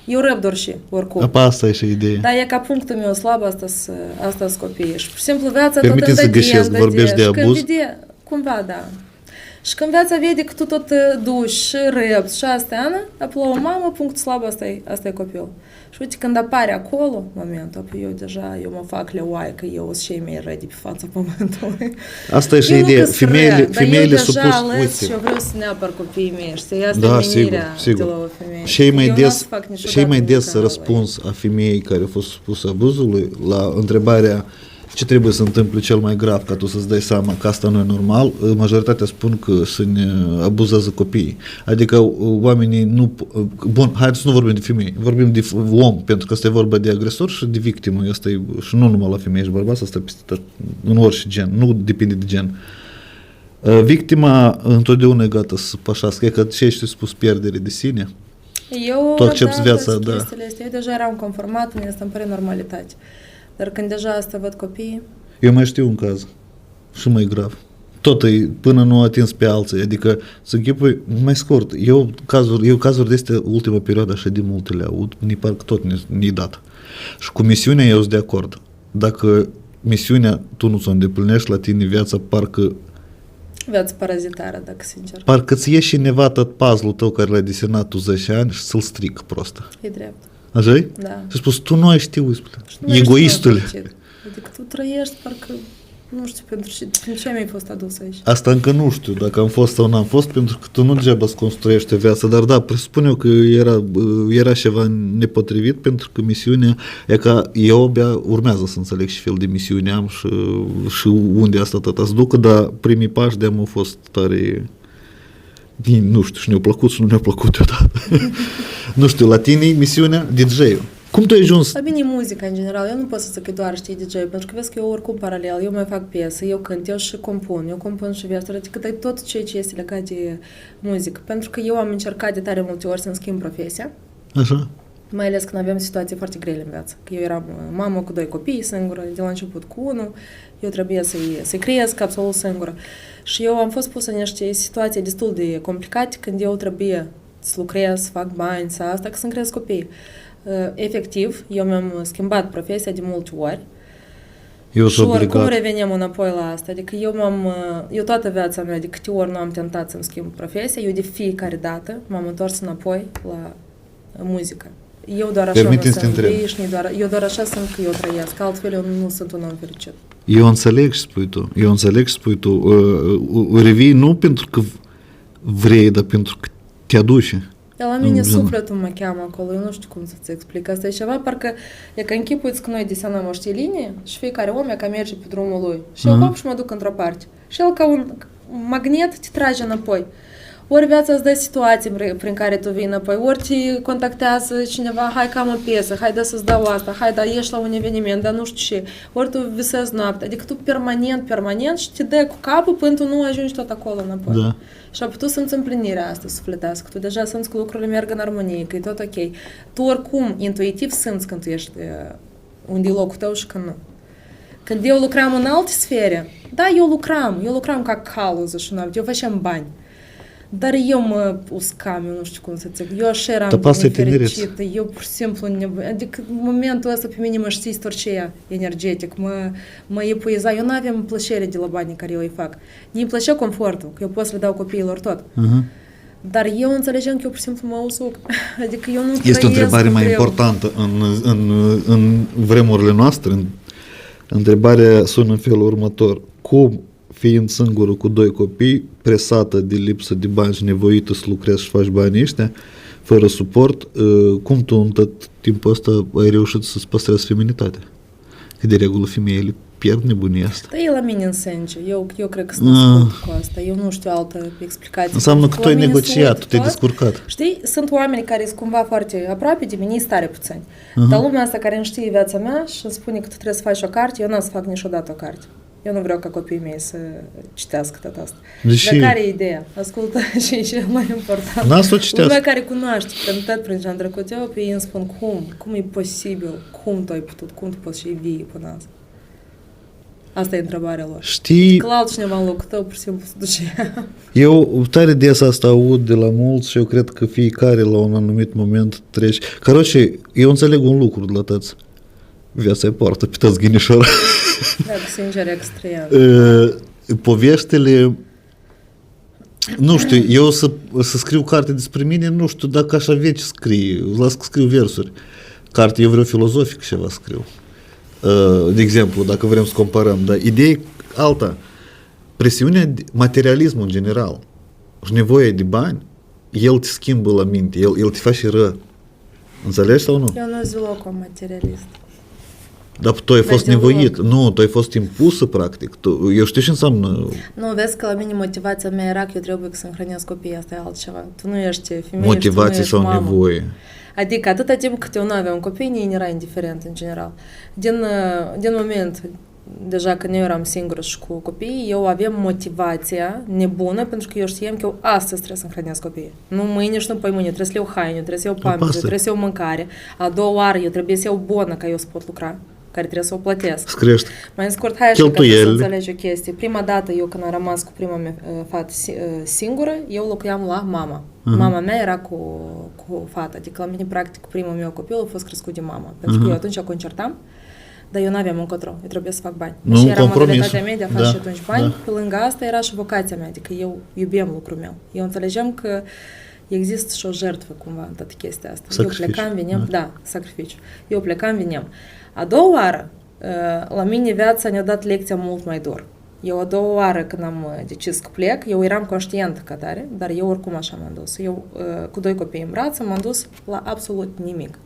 Eu răbdor și oricum. Asta e și ideea. Da, e ca punctul meu slab, asta-s copiii. Și pur și simplu viața tot permite să găsesc, vorbești de abuz? Cumva, da. Și când viața vede că tu tot duci și răbzi și astea, apoi la o mamă, punctul slab, asta e copil. Și uite, când apare acolo momentul, eu mă fac leoaie, că eu sunt cei mai răi de pe fața pământului. Asta e și ideea. Femeile supus, uite. Și eu vreau să ne apăr copiii mei, știi? Asta e menirea de la o femeie. Și mai des răspuns a femeii care a fost supusă abuzului la întrebarea ce trebuie să întâmple cel mai grav ca tu să-ți dai seama că asta nu e normal, majoritatea spun că se ne abuzează copiii. Adică oamenii nu... Bun, haideți să nu vorbim de femei, vorbim de om, pentru că asta e vorba de agresor și de victimă. Asta e, și nu numai la femei și bărbați, asta e în orice gen, nu depinde de gen. Victima întotdeauna e gata să pășească, e că ce ești spus pierdere de sine. Eu tu accepti viața, da. Eu deja eram conformat, mi asta îmi pare normalitate. Dar când deja asta văd copiii... Eu mai știu un caz, și mai grav. Tot e, până nu a atins pe alții, adică să închipui, mai scurt, eu cazuri de astea, ultima perioadă așa de multe le aud, parcă tot ne-i dat. Și cu misiunea eu sunt de acord. Dacă misiunea tu nu ți-o îndeplinești, la tine viața parcă... Viața parazitară, dacă sincer. Parcă ți ieși cineva tot puzzle-ul tău care l-ai desenat tu 10 ani și să-l stric prostă. E drept. Așa-i? Da. Și spus, tu nu ai știut, egoistule. Adică tu trăiești, parcă, nu știu, pentru ce mi-ai fost adus aici. Asta încă nu știu dacă am fost sau n-am fost, pentru că tu nu degeaba îți construiești o viață, dar da, presupun eu că era ceva nepotrivit, pentru că misiunea, e că eu abia urmează să înțeleg și fel de misiune am și unde asta tot să ducă, dar primii pași de-am au fost tare... Nu știu, și ne-au plăcut și nu ne-au plăcut deodată. Nu știu, la tine misiunea DJ-ul. Cum tu ai ajuns? La mine muzica, în general. Eu nu pot să zic că doar știi DJ, pentru că vezi că eu oricum paralel, eu mai fac piese, eu cânt, eu și compun și versuri, adică tot ce este legat de muzică. Pentru că eu am încercat de tare multe ori să-mi schimb profesia. Așa. Mai ales când aveam situații foarte grele în viață. Că eu eram mamă cu 2 copii singură, de la început cu unul, eu trebuie să-i cresc absolut singură. Și eu am fost pusă în niște situații destul de complicate când eu trebuie să lucrez, să fac bani, să asta, că să-mi cresc copii. Efectiv, eu mi-am schimbat profesia de multe ori. Și oricum revenim înapoi la asta. Adică eu toată viața mea, de câte ori nu am tentat să-mi schimb profesia, eu de fiecare dată m-am întors înapoi la muzică. Eu doar așa mă sunt eu doar așa sunt că eu trăiesc, altfel eu nu sunt un om fericit. Eu înțeleg și spui tu, revii nu pentru că vrei, dar pentru că te aduce. Dar la mine sufletul mă cheamă acolo, eu nu știu cum să-ți explic. Asta e ceva, parcă e că închipuiți că noi desenăm o linie și fiecare om e ca merge pe drumul lui. Și eu hop și mă duc într-o parte. Și el ca un magnet te trage înapoi. Ori viața îți dă situații prin care tu vii înapoi, ori te contactează cineva, hai că am o piesă, hai da să-ți dau asta, hai da ieși la un eveniment, dar nu știu ce, ori tu visezi noaptea, adică tu permanent și te dai cu capul până tu nu ajungi tot acolo înapoi. Da. Și apoi tu simți împlinirea asta sufletească, tu deja simți că lucrurile merg în armonie, că e tot ok. Tu oricum, intuitiv simți când tu ești unde e locul tău și când nu. Când eu lucram în alte sfere, da, eu lucram ca caluză și noapte, eu făceam bani. Dar eu mă uscam, eu nu știu cum să zic. Eu așa eram Tăpase nefericită. Eu pur și simplu, adică în momentul ăsta pe mine mă știi storcea energetic, mă epuiza. Eu n-aveam plăcere de la banii care eu îi fac. Mi-i plăcea confortul, că eu pot să le dau copiilor tot. Dar eu înțelegeam că eu pur și simplu mă usuc. Adică eu nu Este o întrebare mai importantă în vremurile noastre. Întrebarea sună în felul următor. Cum, fiind singură cu 2 copii, presată de lipsă de bani și nevoită să lucrezi și faci banii ăștia, fără suport, cum tu în tot timpul ăsta ai reușit să-ți păstrezi feminitatea? Că de regulă femeile pierd nebunia asta. Da, e la mine în sânge. Eu cred că sunt născut cu asta. Eu nu știu altă explicație. Înseamnă că tu ai negociat, tu te-ai descurcat. Știi, sunt oameni care sunt cumva foarte aproape de mine, sunt tare puțini. Dar lumea asta care îmi știe viața mea și îmi spune că tu trebuie să faci o carte, eu n-am să fac niciodată o carte. Eu nu vreau ca copiii mei să citească tot asta. Dar care e ideea? Ascultă și e cel mai important. N-a să o citească. Lumea care cunoaște, tot prin ce am trecut eu, pe ei îmi spun cum e posibil, cum tu ai putut, cum tu poți și vii până asta. Asta e întrebarea lor. Știi... Că la altcineva în locul tău, pur și simplu, se duce. Eu tare des asta aud de la mulți și eu cred că fiecare la un anumit moment trece. Căroce, eu înțeleg un lucru de la tăți. Viața e poartă pe tăți ghinișor. Da, sincer, extrem. Poveștile... Nu știu, eu să scriu carte despre mine, nu știu dacă aș avea ce scrie. Las că scriu versuri. Carte, eu vreau filozofic ceva scriu. De exemplu, dacă vrem să comparăm, dar ideea e alta. Presiunea, materialismul în general și nevoia de bani, el te schimbă la minte, el te face rău. Înțelegi sau nu? Eu nu sunt deloc un materialist. Dar tu ai fost nevoit. Nu, tu ai fost impusă, practic. Eu știu ce înseamnă... Nu, vezi că la mine motivația mea era că eu trebuie să hrănesc copiii, asta e altceva. Tu nu ești femeie, motivație și tu nu sau ești mamă. nevoie. Adică atâta timp cât eu nu aveam copii, nici era indiferent în general. Din moment, deja când eu eram singură și cu copiii, eu aveam motivația nebună pentru că eu știam că eu astăzi trebuie să-mi hrănesc copiii. Nu mâine și nu poi mâine, trebuie să le iau haine, trebuie să iau pampers, trebuie să iau mâncare. A doua oară eu trebuie să iau bonă ca eu să pot lucra, care trebuie să o plătesc. Screști. Mai în scurt, hai așa ca să înțelegi o chestie. Prima dată eu când am rămas cu prima mea fată singură, eu locuiam la mama. Mama mea era cu fata, adică la mine practic primul meu copil a fost crescut de mama. Pentru că eu atunci concertam, dar eu n-aveam încotro, eu trebuie să fac bani. Nu, și era modalitatea mea de a face și atunci bani. Da. Pe lângă asta era și vocația mea, adică eu iubeam lucrul meu. Eu înțelegeam că există și o jertfă cumva în toată chestia asta. Sacrificiu. Eu plecam, veneam, da, sacrificiu. Eu plecam, veneam. A doua oară, la mine viața ne-a dat lecția mult mai dur. Eu a doua oară când am decis că plec, eu eram conștientă că tare, dar eu oricum așa m-am dus. Eu cu 2 copii în brațe m-am dus la absolut nimic.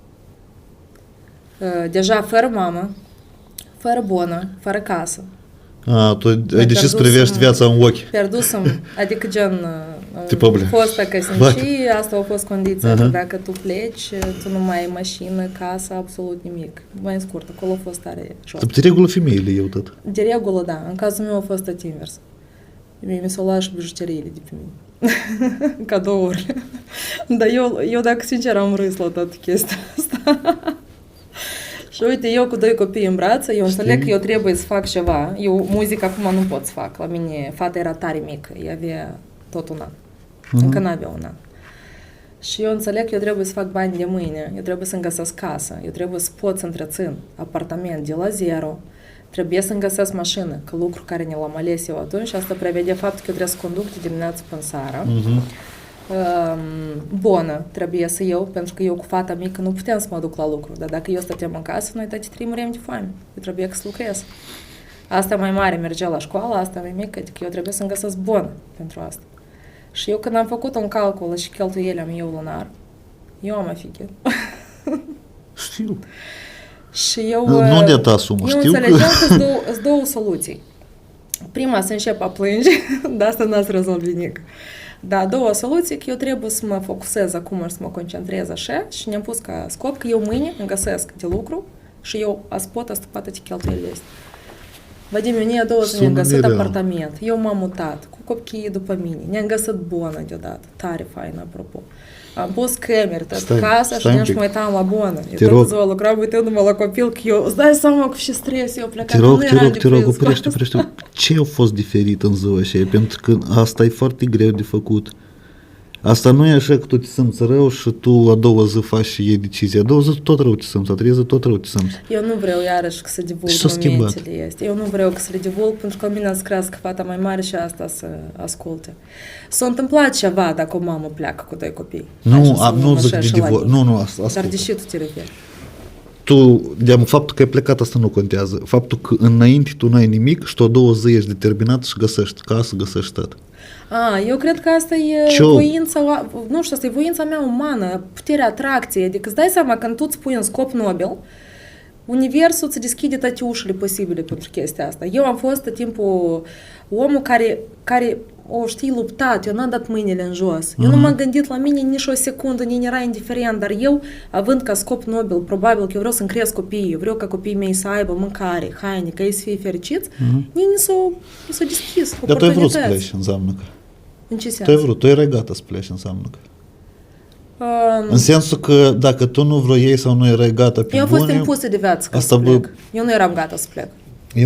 Deja fără mamă, fără bonă, fără casă. Tu ai decis să privești viața în ochi. Pierdusem, adică gen Tipoble. Fosta căsnicie, asta a fost condiția, că dacă tu pleci, tu nu mai ai mașină, casă, absolut nimic. Mai în scurt, acolo a fost tare jos. De regulă femeile eu tot. De regulă, da. În cazul meu a fost tot invers. Mi s-au luat și bijuteriile de pe mine. Cadourile. Dar eu, dacă sincer, am râs la toată chestia asta. Și uite, eu cu 2 copii în brațe, eu înțeleg că eu trebuie să fac ceva. Eu muzică acum nu pot să fac. La mine fata era tare mică, ea avea tot un an. Încă n-avea un an. Și eu înțeleg că eu trebuie să fac bani de mâine, eu trebuie să-mi găsesc casă, eu trebuie să pot să întrețin apartament de la zero, trebuie să-mi găsesc mașină, că lucru care ne l-am ales eu atunci, asta prevede faptul că eu trebuie să conduc de dimineață până seara. Bonă trebuie să iau, pentru că eu cu fata mică nu puteam să mă duc la lucru, dar dacă eu stăteam în casă, noi toate 3 muream de foame, eu trebuie să lucrez. Asta mai mare mergea la școală, asta mai mică, adică eu trebuie să-mi găsesc bonă pentru asta. Și eu când am făcut un calcul și cheltuieli am eu lunar, eu am afiche. Știu. Și eu... Nu de ta sumă, știu că... Eu înțelegeam că sunt două soluții. Prima, să încep a plânge, dar asta n-ați rezolvit nimic. Dar a doua soluție, că eu trebuie să mă focusez acum și să mă concentrez așa și ne-am pus ca scop că eu mâine îmi găsesc de lucru și eu pot astăpă toate cheltuielile astea. Vadim, eu ne-a doua zi ne-am găsit apartament, eu m-am mutat cu copiii după mine, ne-am găsit bonă deodată, tare fain, apropo. Am pus camere, casa și ne-am și mă uitam la bonă. Eu tot ziua lucram uitându-mă la copil, că eu, îți dai seama cu ce stres eu plecam. Te rog, oprește. Ce a fost diferit în ziua aceea? Pentru că asta e foarte greu de făcut. Asta nu e așa că tu te simți rău și tu a doua zi faci și iei decizia. A doua zi tot rău te simți, a treia zi tot rău te simți. Eu nu vreau iarăși să divulg Și s-a schimbat. momentele este. Eu nu vreau să le divulg pentru că mine să crească fata mai mare și asta să asculte. S-a întâmplat ceva dacă o mamă pleacă cu doi copii. Nu zic de divorț. Nu, asta. Dar de ce tu te referi? Tu, faptul că ai plecat, asta nu contează. Faptul că înainte tu n-ai nimic și tu a doua zi ești determinat și găsești casă, găsești tot. Eu cred că asta e voința, nu știu, asta e voința mea umană, puterea atracției. Adică îți dai seama când tu îți pui un scop nobil, universul îți deschide toate ușile posibile pentru chestia asta. Eu am fost tot timpul omul care o știi luptat, eu n-am dat mâinile în jos. Eu nu m-am gândit la mine nici o secundă, nici era indiferent, dar eu, având ca scop nobil, probabil că eu vreau să-mi cresc copiii, eu vreau ca copiii mei să aibă mâncare, haine, ca ei să fie fericiți, nici s-o deschis Dar tu ai vrut să pleci, înseamnă că. În ce sens? Tu ai vrut, tu erai gata să pleci, înseamnă că. În sensul că dacă tu nu vrei sau nu erai gata pe eu am fost bune, impusă de viață ca asta să plec. Eu nu eram gata să plec.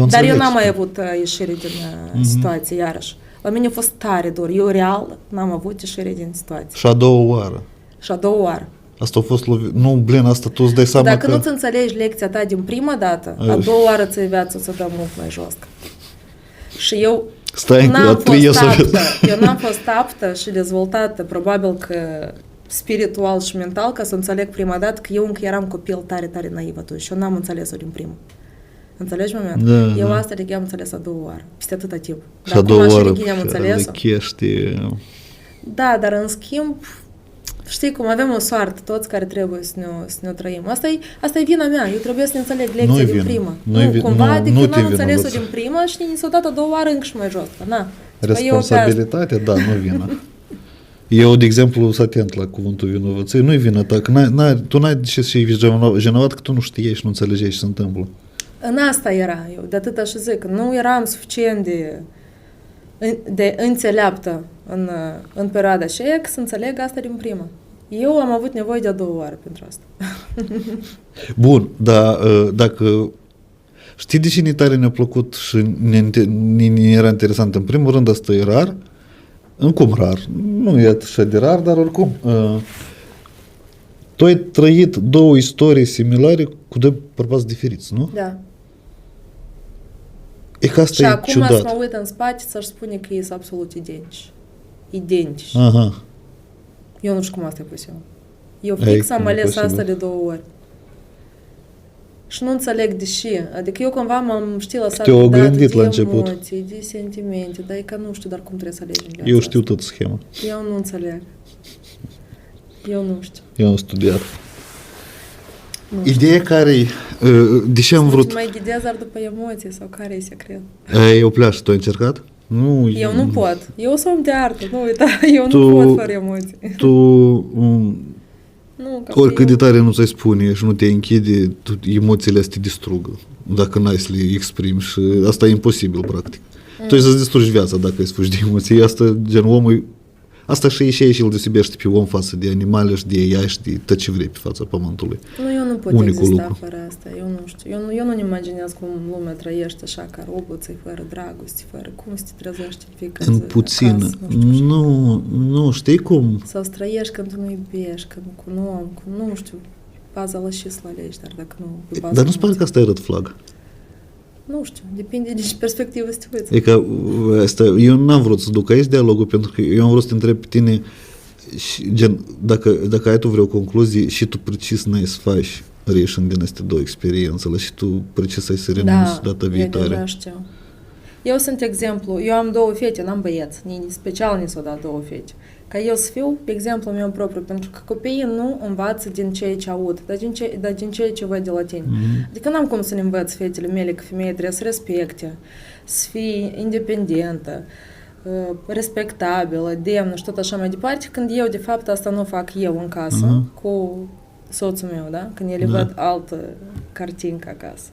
Dar eu n-am mai avut ieșire din situație, iarăși. La mine a fost tare dor. Eu real n-am avut ieșire din situație. Și a doua oară. Și a doua oară. Asta a fost Nu, asta tu îți dai seama Dacă că... nu-ți înțelegi lecția ta din prima dată, a doua oară ți-ai viața să dă mult mai jos. Și eu n-am fost aptă și dezvoltată, probabil că spiritual și mental, ca să înțeleg prima dată că eu încă eram copil tare, tare naiv atunci și eu n-am înțeles-o din prima. Înțelegi momentul? Da, eu da. asta de am înțeles a doua oară, peste atâta timp. Și a doua oară am înțeles-o. Da, dar în schimb, știi cum avem o soartă, toți care trebuie să ne trăim. Asta e vina mea, eu trebuie să ne înțeleg lecția din prima. Adică eu n-am înțeles-o din prima și ni s-o dat a doua oară încă și mai jos. Responsabilitatea, da, nu vina. Eu, de exemplu, sunt atent la cuvântul vinovăție. Nu-i vina ta, că tu n-ai de ce să fii vinovat, că tu nu știai și nu înțelegeai ce se întâmplă. În asta era eu, de atâta și zic, nu eram suficient de înțeleaptă în perioada aceea să înțeleg asta din prima. Eu am avut nevoie de a doua oară pentru asta. Bun, dar dacă știi de ce tare ne-a plăcut și ne era interesant, în primul rând asta e rar, cum rar, nu e așa de rar, dar oricum tu ai trăit două istorii similare cu doi bărbați diferiți, nu? Da. E că asta și e acum ciudat. să mă uit în spate să-și spune că e absolut identici. Identici. Aha. Eu nu știu cum asta e posibil. Eu fix am ales asta de două ori. Și nu înțeleg de ce. Adică eu cumva m-am lăsat gândit la început. Emoții, de sentimente, dar e că nu știu, dar cum trebuie să alegi în viața Eu știu tot schema. Eu nu înțeleg. Eu nu știu. Eu am studiat. Ideea care deși am vrut... Mai ghidez doar după emoții sau care e secret? E o pleașă, tu ai încercat? Nu, eu nu pot. Eu sunt om de artă, nu uita, eu nu pot fără emoții. Oricât de tare nu ți-ai spune și nu te închide, emoțiile astea te distrugă, dacă n-ai să le exprimi și asta e imposibil, practic. Tu ai să-ți distrugi viața dacă îi sfugi de emoții. Asta, gen, omul, asta și îl deosebește pe om față de animale și de ea și de tot ce vrei pe fața pământului. Nu, eu nu pot exista fără asta, eu nu știu. Eu nu-mi imaginez cum lumea trăiește așa ca roboții, fără dragoste, fără cum să te trezești în fiecare zi. În puțină. Nu, știi cum? Sau să trăiești când tu nu iubești, când cu un om, nu știu, baza la și să alegi, dar dacă nu... Dar nu-ți pare că asta e red flag? Nu știu, depinde de ce perspectivă să te uiți. E că eu n-am vrut să duc aici dialogul, pentru că eu am vrut să te întreb pe tine, gen, dacă ai tu vreo concluzie și tu precis n-ai să faci reieșind din aceste două experiențele și tu precis ai să renunți data viitoare. Da, eu știu. Eu sunt exemplu, eu am două fete, n-am băieți, special ni s-o dat două fete. Ca eu să fiu exemplu meu propriu, pentru că copiii nu învață din ceea ce aud, dar din ceea ce văd de la tine. Adică n-am cum să ne învăț fetele mele că femeia trebuie să respecte, să fie independentă, respectabilă, demnă și tot așa mai departe, când eu, de fapt, asta nu fac eu în casă, cu soțul meu, da? Când ele văd altă cartincă acasă.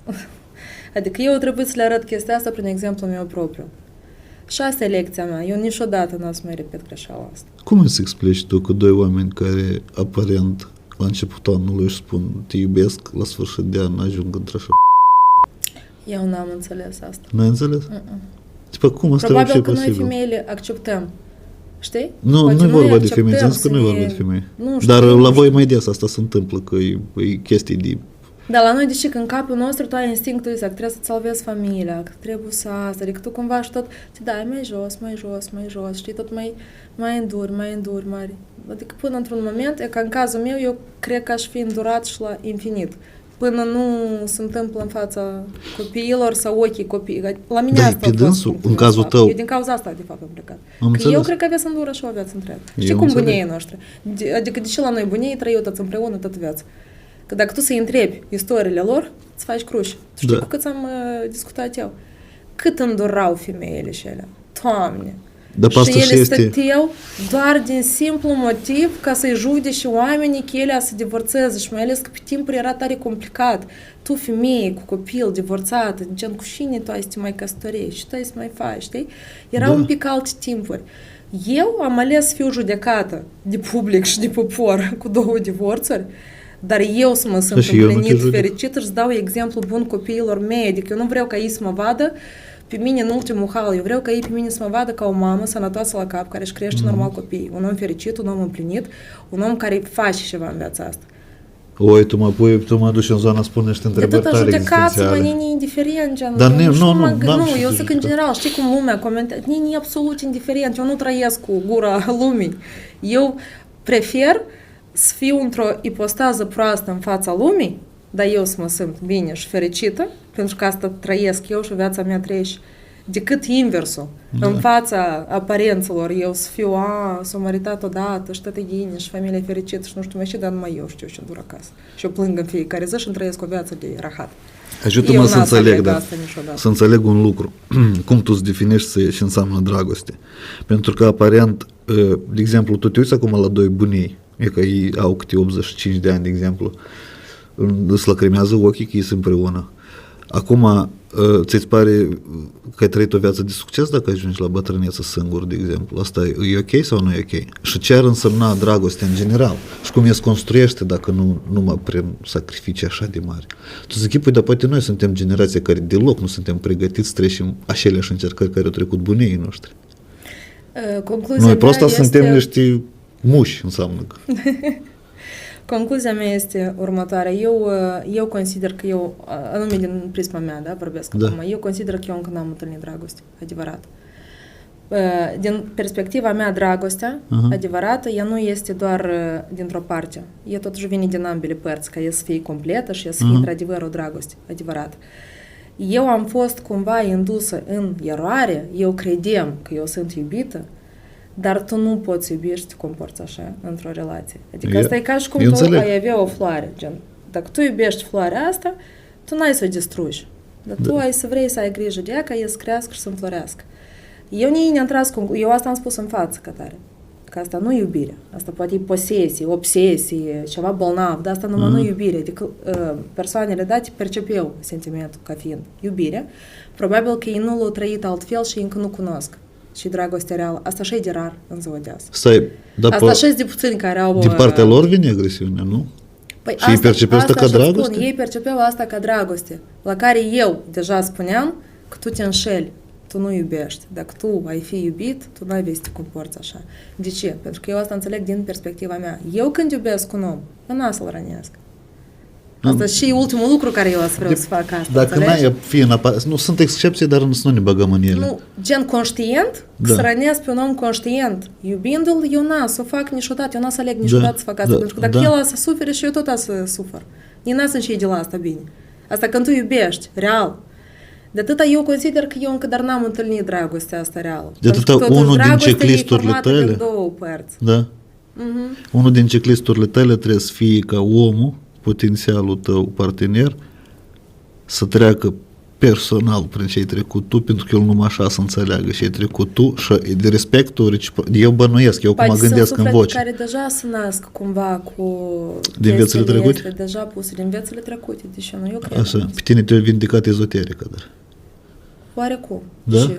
Adică eu trebuie să le arăt chestia asta prin exemplu meu propriu. Și asta e lecția mea. Eu niciodată n-am să mai repet greșeala asta. Cum îți explici tu că doi oameni care aparent la începutul anului își spun te iubesc, la sfârșit de an ajung într-așa? Eu n-am înțeles asta. N-ai înțeles? Tipa, cum asta probabil e că posibil? noi femeile acceptăm Știi? Nu, Poate nu e noi vorba de femei, acceptăm ți-am zis că nu e vorba de femei. Nu Dar știu, la nu voi știu. mai des asta se întâmplă, că e chestii de... Dar la noi, deși că în capul nostru tu ai instinctul ăsta, că trebuie să-ți salvezi familia, că trebuie să asta, adică tu cumva și tot te dai mai jos, mai jos, mai jos, știi, tot mai înduri, mai... Adică până într-un moment, e ca în cazul meu, eu cred că aș fi îndurat și la infinit. Până nu se întâmplă în fața copiilor sau ochii copiii. La mine Da, asta pe a fost dânsul, punctul în meu cazul slab. tău. Eu din cauza asta, de fapt, am plecat. Am Că înțeles. eu cred că avea să îndură și o viață întreagă. Știi Eu cum înțeleg. buneii noștri? Adică deși la noi bunei trăiau toți împreună toată viața. Că dacă tu să-i întrebi istoriile lor, îți faci cruci. Tu știi Da. cu câți am discutat eu? Cât îndurau femeile și alea? Doamne! Dar pe asta și și ele este... stăteau doar din simplu motiv ca să-i judece oamenii că ele să divorțeze și mai ales că pe timpuri era tare complicat. Tu, femeie, cu copil, divorțată, gen cu cine tu ai să te mai căsătorești și tu ai să mai faci, știi? Erau Da. un pic alte timpuri. Eu am ales să fiu judecată de public și de popor cu 2 divorțuri, dar eu să mă simt și eu nu te împlinit, judec. fericită și să dau exemplu bun copiilor mei. Adică eu nu vreau ca ei să mă vadă pe mine în ultimul hal. Eu vreau ca ei pe mine să mă vadă ca o mamă sănătoasă la cap, care își crește normal copiii. Un om fericit, un om împlinit, un om care face ceva în viața asta. Oi, tu mă duci în zona, spune-și De întrebări atâta tare judecați-mă, existențiale. nini indiferent, gen. Dar eu știu, n-am nu, și eu de zic în judecat. general, știi cum lumea comentează, nini absolut indiferent, eu nu trăiesc cu gura lumii. Eu prefer să fiu într-o ipostază proastă în fața lumii, dar eu să mă simt bine și fericită, pentru că asta trăiesc eu și viața mea trăiește, decât inversul. Da. În fața aparențelor, eu să fiu, s-o măritat odată și toate ghine și familia fericită și nu știu mai și, dar numai eu știu și dur acasă. Și eu plâng în fiecare zi și îmi trăiesc o viață de rahat. Ajută-mă Eu să n-am să înțeleg, aleg da, asta niciodată. să înțeleg un lucru. Cum tu îți definești ce înseamnă dragoste. Pentru că aparent, de exemplu, tu te uiți acum la 2 bunii, e că ei au câte 85 de ani, de exemplu, îți lăcrimează ochii că ei sunt împreună. Acum, ți-ți pare că ai trăit o viață de succes dacă ajungi la bătrâneță singur, de exemplu? Asta e ok sau nu e ok? Și ce ar însemna dragostea în general? Și cum ea se construiește dacă nu numai prin sacrificii așa de mari? Tu zici, păi, dar poate noi suntem generația care deloc nu suntem pregătiți să trecem aceleași încercări care au trecut bunii noștri. Concluzia Noi mea prosta este... suntem niște muși, înseamnă că. Concluzia mea este următoarea. Eu consider că anume din prisma mea, da, vorbesc Da. acum, eu consider că eu încă n-am întâlnit dragoste adevărat. Din perspectiva mea, dragostea adevărată, ea nu este doar dintr-o parte. Ea totuși vine din ambele părți, ca ea să fie completă și ea să fie într-adevăr o dragoste adevărată. Eu am fost cumva indusă în eroare, eu credem că eu sunt iubită, dar tu nu poți iubi și te comporți așa într-o relație. Adică asta e ca și cum tu ai avea o floare, gen. Dacă tu iubești floarea asta, tu n-ai să o distrugi. Dar tu ai să vrei să ai grijă de ea ca ea să crească și să înflorească. Eu asta am spus în față, Cătare. Că asta nu iubire. Asta poate e posesie, obsesie, ceva bolnav, dar asta numai nu iubire. Adică persoanele date percepeau sentimentul ca fiind iubire. Probabil că ei nu l-au trăit altfel și încă nu cunosc. Și dragostea reală. Asta și e de rar în ziua de azi. Asta și de puțini care au... Din partea lor vine agresiunea, nu? Păi și ei percepeau asta ca dragoste? Spun, ei percepeau asta ca dragoste. La care eu deja spuneam că tu te înșeli. Tu nu iubești. Dacă tu ai fi iubit, tu n-ai vei să te comporți așa. De ce? Pentru că eu asta înțeleg din perspectiva mea. Eu când iubesc un om, eu n-am să-l rănesc. Asta și ultimul lucru care eu vreau să fac asta. Dacă n-ai fi nu sunt excepții, dar nu ne băgăm în ele. Nu, gen conștient, să rănesc pe un om conștient. Iubindu-l, eu n-am să o fac niciodată, eu n-am să aleg niciodată să fac asta. Pentru că dacă el să sufere și eu tot să sufăr. Nici n-am să-mi de la asta bine. Asta când tu iubești, real. De atâta eu consider că eu încă dar n-am întâlnit dragostea asta reală. De atâta unul din checklisturile tale, două părți. Da? Unul din checklisturile tale trebuie să fie ca omul, potențialul tău partener, să treacă personal prin ce ai trecut tu, pentru că el numai așa să înțeleagă ce ai trecut tu și de respectul eu bănuiesc, eu cum gândesc în voce. Care deja se nasc cumva cu din viețile trecute? Deja puse din viețile trecute, deși nu eu cred. Așa, pe tine te-a vindicat ezoterică, dar. Oarecum. Da? Și...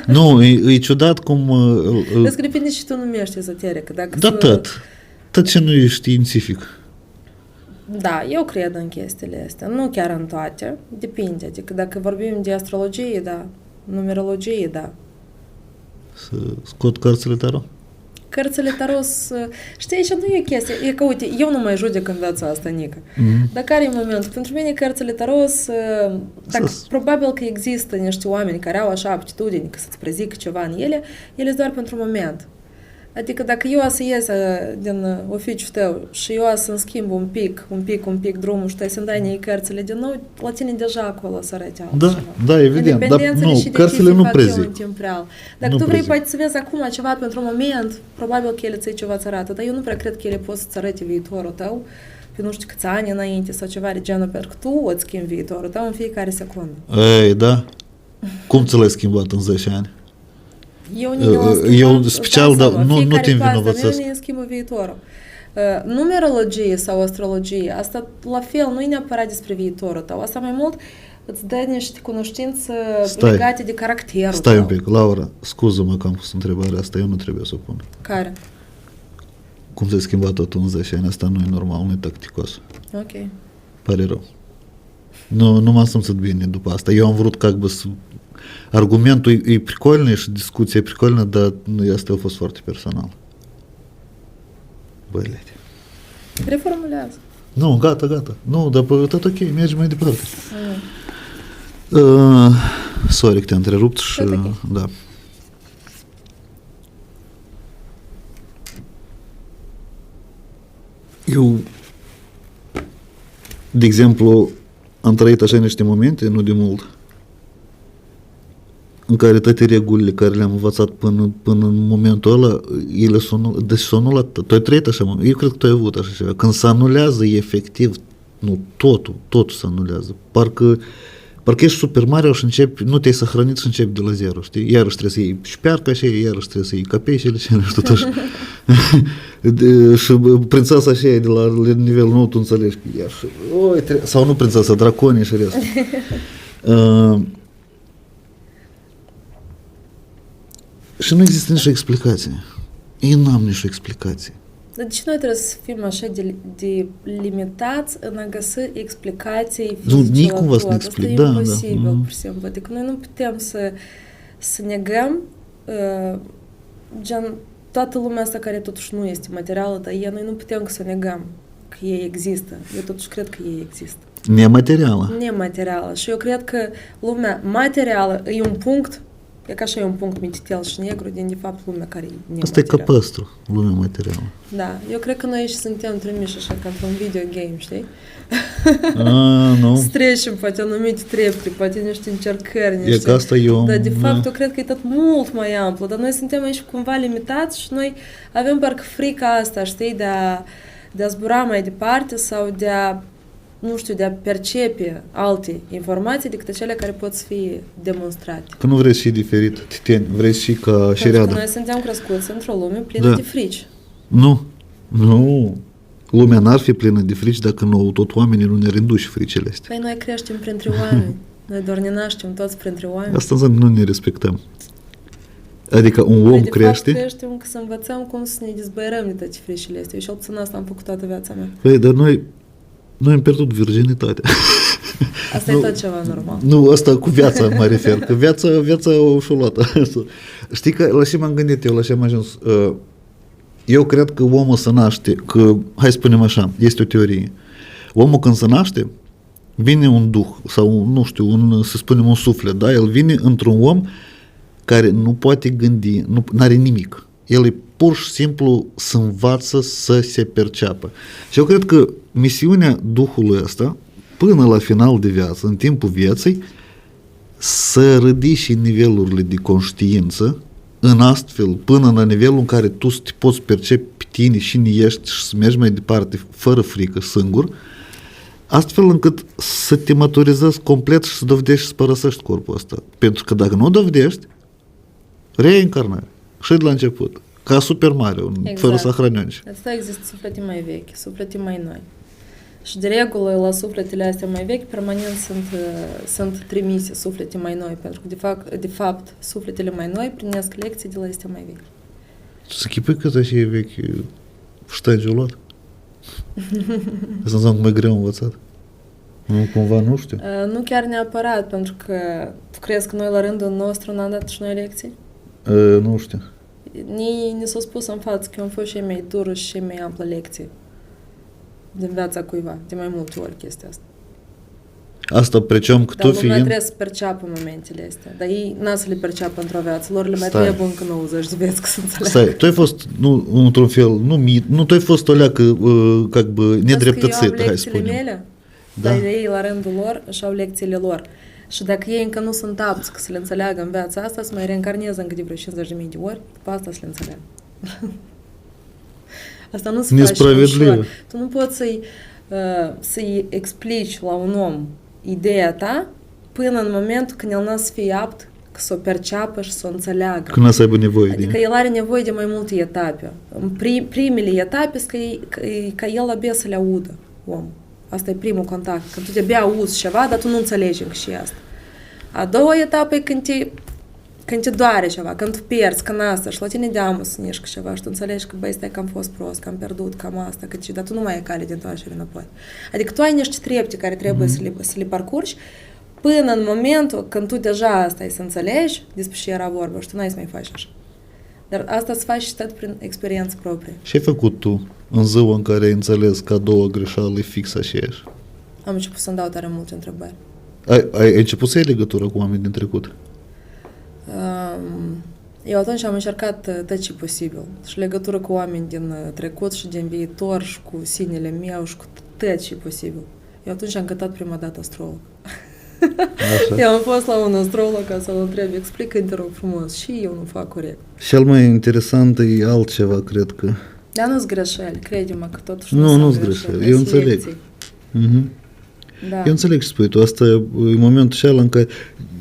Nu, e ciudat cum... Vezi că depinde și tu numești ezoterică. Da, tot ce nu e științific. Da, eu cred în chestiile astea. Nu chiar în toate. Depinde. Adică dacă vorbim de astrologie, da. Numerologie, da. Să scot cărțile tarot? Cărțile tarot, știi, și nu e chestie. E că, uite, eu nu mai judec în viața asta, Nica. Dar care e momentul? Pentru mine cărțile tarot, probabil că există niște oameni care au așa aptitudini, că să-ți prezic ceva în ele sunt doar pentru moment. Adică dacă eu o să ies din oficiul tău și eu o să-mi schimb un pic drumul și tu să-mi dai niei cărțile din nou, la tine deja acolo să arăte altceva. Da, evident, dar nu, cărțile nu prezic. Dacă tu vrei poate să vezi acum ceva pentru un moment, probabil că ele ți ceva ți arată, dar eu nu prea cred că ele pot să-ți arăte viitorul tău pe nu știu câți ani înainte sau ceva de genul, pentru că tu îți schimbi viitorul tău în fiecare secundă. Ei, da? Cum ți l-ai schimbat în 10 ani? Eu special, dar nu te învinovățesc. Eu schimbă viitorul. Numerologie sau astrologie, asta la fel nu e neapărat despre viitorul tău, asta mai mult îți dă niște cunoștințe legate de caracterul tău. Stai un pic, Laura, scuză-mă că am pus întrebarea asta, eu nu trebuie să o pun. Care? Cum ți-ai schimbat totul în 10 ani? Asta nu e normal, nu e tacticos. Ok. Pare rău. Nu m-am simțit bine după asta. Eu am vrut ca să... Argumentul e pricolne și discuția e pricolnă, dar asta a fost foarte personal. Băilete. Reformulează. Nu, gata. Nu, dar tot ok, mergem mai departe. Sorry că te-am întrerupt și... Okay. Da. Eu, de exemplu, am trăit așa niște momente, nu de mult, în care toate regulile care le-am învățat până în momentul ăla, ele s-au anulat. Tu ai trăit așa, eu cred că tu ai avut așa ceva. Când se anulează efectiv, nu, totul se anulează. Parcă ești super mare și începi, nu te-ai săhrănit și începi de la zero, știi? Iarăși trebuie să iei șpearca și iarăși trebuie să iei capeșele și iarăși tot așa. Și prințesa așa e de la nivelul nou, tu înțelegi că iarăși, sau nu prințesa, draconii și restul. Și nu există nicio explicație. Eu n-am nicio explicație. Dar de ce noi trebuie să fim așa de limitați în a găsi explicații fizice la tot? Asta e imposibil, pur și simplu. Adică noi nu putem să negăm gen toată lumea asta care totuși nu este materială, dar noi nu putem să negăm că ei există. Eu totuși cred că ei există. Nematerială. Și eu cred că lumea materială e un punct. E ca așa e un punct mititel și negru din, de fapt, lumea care e nematerială. Asta e ca păstru, lumea materială. Da, eu cred că noi și suntem trimiși așa ca într-un videogame, știi? Nu. Strecem poate anumite trepte, poate niște încercări, E că asta eu... Dar de fapt eu cred că e tot mult mai amplu, dar noi suntem aici cumva limitați și noi avem parcă frica asta, știi, de a zbura mai departe sau de a percepe alte informații decât cele care pot să fie demonstrate. Că nu vrei să fii diferit, Titeni, vrei să fii ca șereadă. Pentru că noi suntem crescuți într-o lume plină de frici. Nu. Lumea n-ar fi plină de frici dacă nu tot oamenii nu ne reduși fricile astea. Păi noi creștem printre oameni. Noi doar ne naștem toți printre oameni. Asta înseamnă că nu ne respectăm. Adică un om crește... De fapt creștem să învățăm cum să ne dezbăierăm de toate fricile astea. Și puțin asta am făcut toată viața mea. Păi, dar noi am pierdut virginitatea. Asta e tot ceva normal. Nu, asta cu viața mă refer, că viața o și-o luat. Știi că la ce m-am gândit eu, la ce am ajuns? Eu cred că omul se naște, că, hai să spunem așa, este o teorie. Omul când se naște, vine un duh, sau nu știu, să spunem un suflet, da? El vine într-un om care nu poate gândi, nu are nimic. El e pur și simplu să învață să se perceapă. Și eu cred că misiunea Duhului ăsta, până la final de viață, în timpul vieții, să ridici nivelurile de conștiință în astfel, până la nivelul în care tu te poți percepi pe tine și ești și să mergi mai departe fără frică, singur, astfel încât să te maturizezi complet și să dovedești și să părăsești corpul ăsta. Pentru că dacă nu o dovedești, reîncarnare. Și de la început. Ca Super Mario, exact. Fără sahranionci. Asta există suflete mai vechi, suflete mai noi. Și de regulă la sufletele astea mai vechi permanent sunt trimise suflete mai noi, pentru că de fapt sufletele mai noi primesc lecții de la astea mai vechi. Să chipui cât așa e vechi ștangiul luat? Asta înseamnă că mai greu învățat. Nu, cumva, nu știu. Nu chiar neapărat, pentru că tu crezi că noi la rândul nostru n-am dat și noi lecții? Nu știu. Ni s-a spus în față că am fost și mai dură și cei mai amplă lecții din viața cuiva, de mai multe ori chestia asta. Asta precem că Dar tu lumea fiind... trebuie să perceapă momentele astea. Dar ei n-a să le perceapă într-o viață. Lor le mai Stai. trebuie încă 90 de vieți ca să înțeleagă. Stai, tu ai fost, nu, într-un fel, nu, tu ai fost o leacă, как бы, nedreptățită, hai să lecțiile spunem. mele, Da. dar ei, la rândul lor, își au lecțiile lor. Și dacă ei încă nu sunt apți să le înțeleagă în viața asta, să mai reîncarneze încă de vreo 50.000 de ori, după asta să le înțeleagă. Asta nu se face Nespravedliv. ușor. Tu nu poți să-i explici la un om ideea ta până în momentul când el n-a să fie apt să o perceapă și să o înțeleagă. Când să aibă nevoie Adică de... el are nevoie de mai multe etape. În primele etape ca el abia să le audă om. Asta e primul contact. Când tu de-abia auzi ceva, dar tu nu înțelegi încă și asta. A doua etapă e când te doare ceva, când tu pierzi, când asta, și la tine deamă să nișcă ceva și tu înțelegi că, băi, stai că am fost prost, că am pierdut, cam asta, dar tu nu mai ai cale de întoarcere înapoi. Adică tu ai niște trepte care trebuie să le parcurgi până în momentul când tu deja asta ai să înțelegi despre ce era vorba și tu n-ai să mai faci așa. Dar asta se face și tot prin experiență proprie. Ce ai făcut tu în ziua în care ai înțeles că a doua greșeală e fix aceeași? Am început să-mi dau tare multe întrebări. Ai început să ai legătură cu oameni din trecut? Eu atunci am încercat tot ce posibil. Și legătură cu oameni din trecut și din viitor și cu sinele meu și cu tot ce posibil. Eu atunci am căutat prima dată astrolog. Așa. Eu am fost la un astrolog ca să-l întreb, explică-i, te rog frumos, și eu nu fac corect. Cel mai interesant e altceva, cred că. Dar nu-s greșeli, crede-mă că totuși Nu-s greșeli, eu înțeleg. lecții. Mhm. Da. Eu înțeleg ce spui tu, asta e momentul acela în care,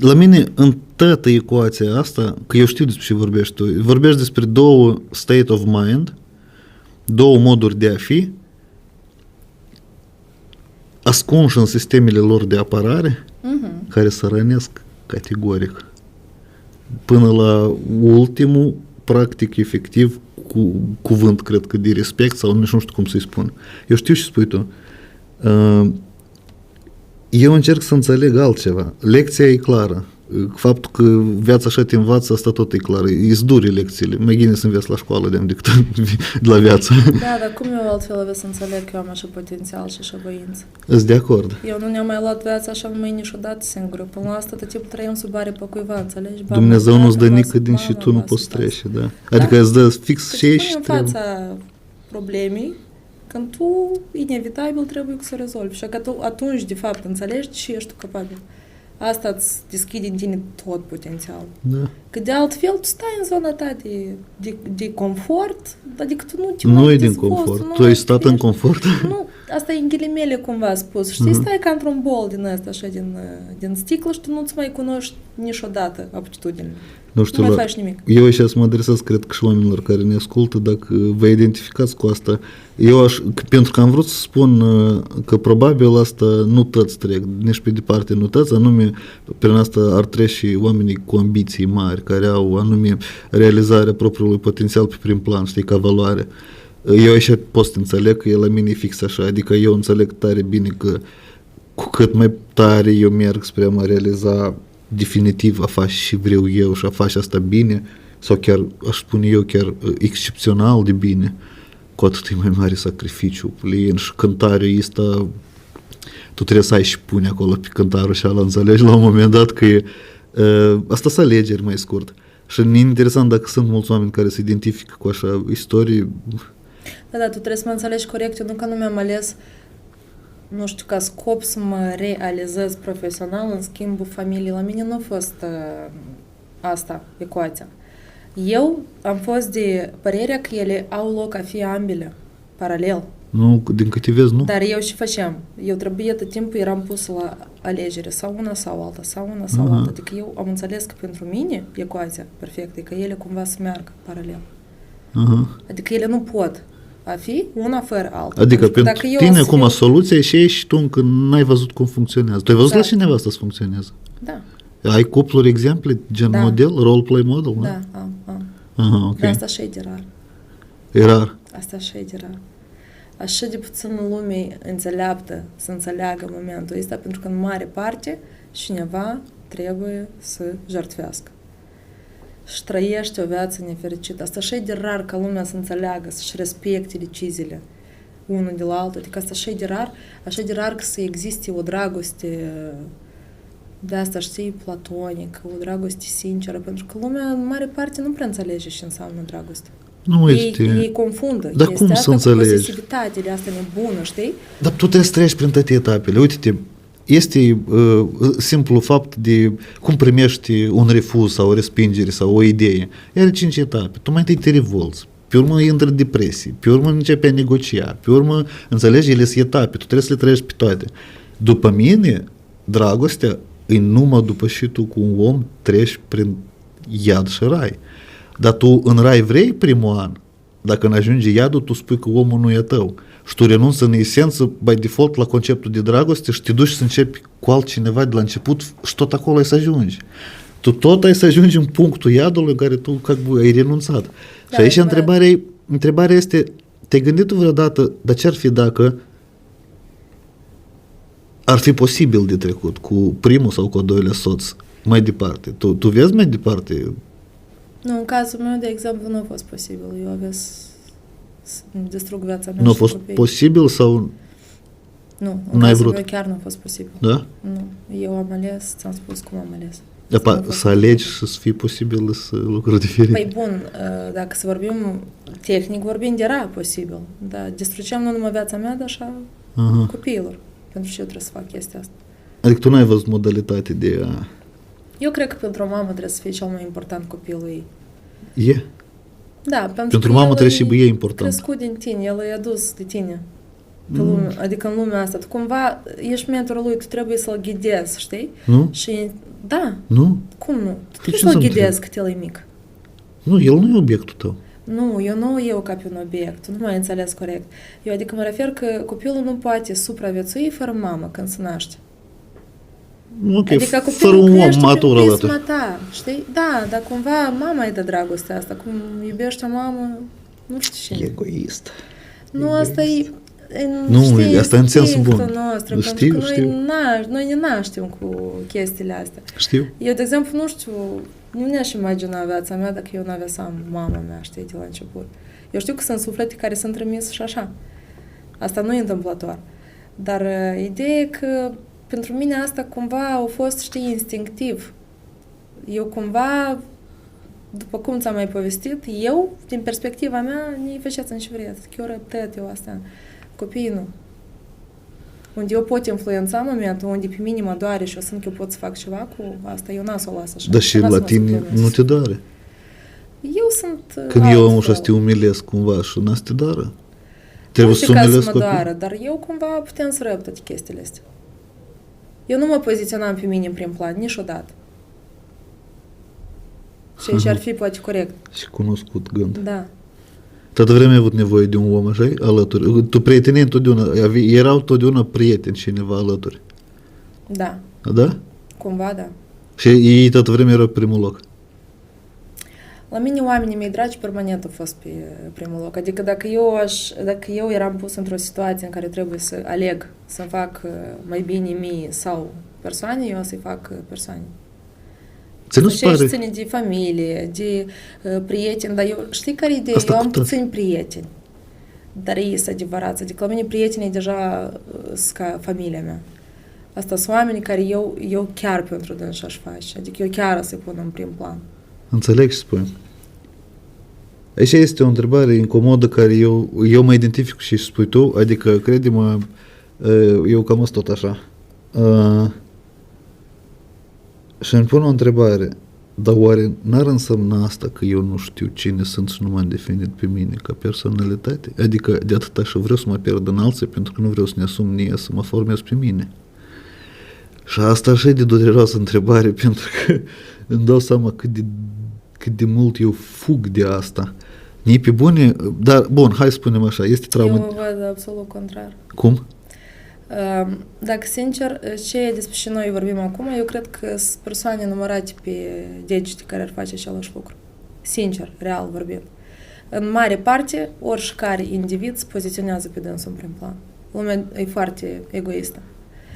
la mine, în toată ecuația asta, că eu știu despre ce vorbești tu, vorbești despre două state of mind, două moduri de a fi, ascunși în sistemele lor de apărare, care se rănesc categoric. Până la ultimul, practic, efectiv, cu cuvânt, cred că, de respect, sau nici nu știu cum să-i spun. Eu știu ce spui tu. Eu încerc să înțeleg altceva. Lecția e clară. Faptul că viața așa te învață, asta tot e clar. Îți dure lecțiile. Mai bine să înveți la școală decât de la viață. Da, dar cum eu altfel avea să înțeleg că eu am așa potențial și așa voință? Îți de acord. Eu nu ne-am mai luat viața așa mai niciodată singură. Până la asta tot timpul trăim sub are pe cuiva, înțelegi? Dumnezeu nu-ți dă nicădin și tu nu poți trece, da. Adică îți dă fix Că ce ești în trebuie. fața problemei, când tu, inevitabil, trebuie să o rezolvi. Și că tu atunci, de fapt, înțelegi ce ești tu capabil. Asta îți deschide în tine tot potențialul. Da. Că de altfel, tu stai în zona ta de confort, adică tu nu te Nu mai e din dezvolți, confort. nu Tu ai stat în ești- confort? Nu, asta e în ghilimele cumva spus. Știi, stai ca într-un bol din ăsta, așa, din sticlă și tu nu-ți mai cunoști niciodată aptitudinile. Nu știu, Nu mai faci nimic. eu așa să mă adresez, cred că și oamenilor care ne ascultă, dacă vă identificați cu asta. Pentru că am vrut să spun că probabil asta nu toți trec, nici pe departe nu toți, anume, prin asta ar trece și oamenii cu ambiții mari, care au anume realizarea propriului potențial pe prim plan, știi, ca valoare. Eu așa pot să înțeleg că e la mine fix așa, adică eu înțeleg tare bine că cu cât mai tare eu merg spre a mă realiza definitiv a face și vreau eu și a face asta bine, sau chiar, aș spune eu, chiar excepțional de bine, cu atât e mai mare sacrificiu, plin și cântarea asta, tu trebuie să ai și pune acolo pe cântarul și ala, înțelegi la un moment dat că e, asta sunt alegeri mai scurt. Și e interesant dacă sunt mulți oameni care se identifică cu așa istorii. Da, tu trebuie să mă înțelegi corect. Eu nu mi-am ales, nu știu, ca scop să mă realizez profesional în schimbul familiei. La mine nu a fost asta, ecuația. Eu am fost de părerea că ele au loc a fi ambele, paralel. Nu, din câte vezi, nu? Dar eu și făceam. Eu trebuie tot timpul eram pus la alegere, sau una sau alta, sau una sau alta. Adică eu am înțeles că pentru mine ecuația perfectă e că ele cumva să meargă paralel. Adică ele nu pot a fi una fără alta. Adică pentru tine acum soluția e și tu încă n-ai văzut cum funcționează. Tu ai văzut la cineva asta să funcționează? Da. Ai cupluri, exemple, gen model, role-play model? Da, am. Aha, ok. Dar asta așa e de rar. E rar? Asta așa e de rar. Așa de puțin lume înțeleaptă să înțeleagă momentul ăsta, pentru că în mare parte cineva trebuie să jertfească. și trăiește o viață nefericită. Asta așa e de rar ca lumea să înțeleagă, să-și respecte deciziile unul de la altul. Adică asta așa de rar că să existe o dragoste de asta, știi, platonică, o dragoste sinceră, pentru că lumea, în mare parte, nu prea înțelege ce înseamnă dragoste. Nu Ei confundă Dar cum să înțelegi? cu posesivitatea asta nebună, știi? Dar tu trebuie să treci prin toate etapele. Uite-te, este simplu fapt de cum primești un refuz sau o respingere sau o idee. Are 5 etape. Tu mai întâi te revolți, pe urmă intră în depresie, pe urmă începe a negocia, pe urmă, înțelegi, ele sunt etape, tu trebuie să le trăiești pe toate. După mine, dragostea e numai după și tu cu un om treci prin iad și rai. Dar tu în rai vrei primul an, dacă în ajunge iadul, tu spui că omul nu e tău. Și tu renunți în esență, by default, la conceptul de dragoste și te duci să începi cu altcineva de la început și tot acolo ai să ajungi. Tu tot ai să ajungi în punctul iadului în care tu ai renunțat. Da, și aici întrebarea este, te-ai gândit tu vreodată, dar ce ar fi dacă ar fi posibil de trecut cu primul sau cu al doilea soț mai departe? Tu vezi mai departe? Nu, în cazul meu, de exemplu, nu a fost posibil. Eu avea să distrug viața mea Nu a și fost copiii. posibil sau Nu, în n-ai cazul vrut? meu chiar nu a fost posibil. Da? Nu, eu am ales, ți-am spus cum am ales. Să alegi și să fie posibil să lucruri diferite. Păi bun, dacă să vorbim tehnic, vorbind era posibil, dar distrugeam nu numai viața mea, dar și a copiilor. Pentru că eu trebuie să fac chestia asta. Adică tu n-ai văzut modalitate de a... Eu cred că pentru o mamă trebuie să fie cel mai important copilul ei. E? Da, Pentru că mamă el trebuie și e important. crescut din tine, el e adus de tine. Pe lume, adică în lumea asta. Tu cumva ești mentorul lui, tu trebuie să-l ghidezi, știi? Nu? Și da, Nu? cum nu? Tu trebuie ce să-l înseamnă ghidezi cât el e mic. Nu, el nu e obiectul tău. Nu, eu nu eu ca pe un obiect, tu nu m-ai înțeles corect. Eu adică mă refer că copilul nu poate supraviețui fără mamă când se naște. Ok, Adică fără copilul un om crește matur prin alături. prisma ta, știi? Da, dar cumva mama e de dragostea asta, cum iubește o mamă, nu știu ce. Egoist. Nu, asta e... Nu, știi, asta e în sensul bun. instinctul nostru, Știu, pentru că știu. noi ne naștem cu chestiile astea. Știu. Eu, de exemplu, nu știu, nu mi-aș imagina viața mea dacă eu n-avea să am mama mea, știi, de la început. Eu știu că sunt suflete care sunt trimise și așa. Asta nu e întâmplător. Dar ideea e că pentru mine asta cumva a fost, știi, instinctiv. Eu cumva, după cum ți-am mai povestit, eu, din perspectiva mea, ne faceți ce vreți. Eu răptet, eu asta. Copiii nu. Unde eu pot influența momentul, unde pe mine mă doare și eu sunt că eu pot să fac ceva cu asta, eu n-am să o las așa. Dar și la tine nu te doare. Eu sunt Când eu am așa să te umilesc cumva și n-a să te doară. Trebuie să umilesc mă doară, dar eu cumva putem să răb toate chestiile astea. Eu nu mă poziționam pe mine în prim plan, niciodată. Și ce ar fi poate corect. Și cunoscut gând. Da. Toată vremea ai avut nevoie de un om așa alături. Tu prietenii întotdeauna, erau totdeauna prieteni cineva alături. Da. Da? Cumva, da. Și ei toată vremea erau pe primul loc. La mine oamenii mei dragi permanent au fost pe primul loc. Adică dacă eu eram pus într-o situație în care trebuie să aleg să-mi fac mai bine mie sau persoane, eu o să-i fac persoane. Ți nu-ți pare? Ține de familie, de prieteni, dar eu, știi care e ideea? Asta Eu cu am tot. puțini prieteni, dar ei sunt adevărați. Adică la mine prietenii deja sunt ca familia mea. Asta sunt oameni care eu chiar pentru dânsi aș face. Adică eu chiar o să-i pun în prim plan. Înțeleg ce spui. Aici este o întrebare incomodă care eu mă identific cu ce spui tu, adică, crede-mă, eu cam sunt tot așa. Și îmi pun o întrebare, dar oare n-ar însemna asta că eu nu știu cine sunt și nu m-am definit pe mine ca personalitate? Adică de atâta și vreau să mă pierd în alții pentru că nu vreau să ne asum nie să mă formez pe mine. Și asta așa e de dureroasă întrebare pentru că îmi dau seama cât de mult eu fug de asta. Nici pe bune, dar bun, hai să spunem așa, este traumă. Eu văd absolut contrar. Cum? Dacă sincer, ce despre ce noi vorbim acum, eu cred că sunt persoane numărate pe degete care ar face același lucru. Sincer, real vorbind. În mare parte, oricare individ se poziționează pe dânsul în prim plan. Lumea e foarte egoistă.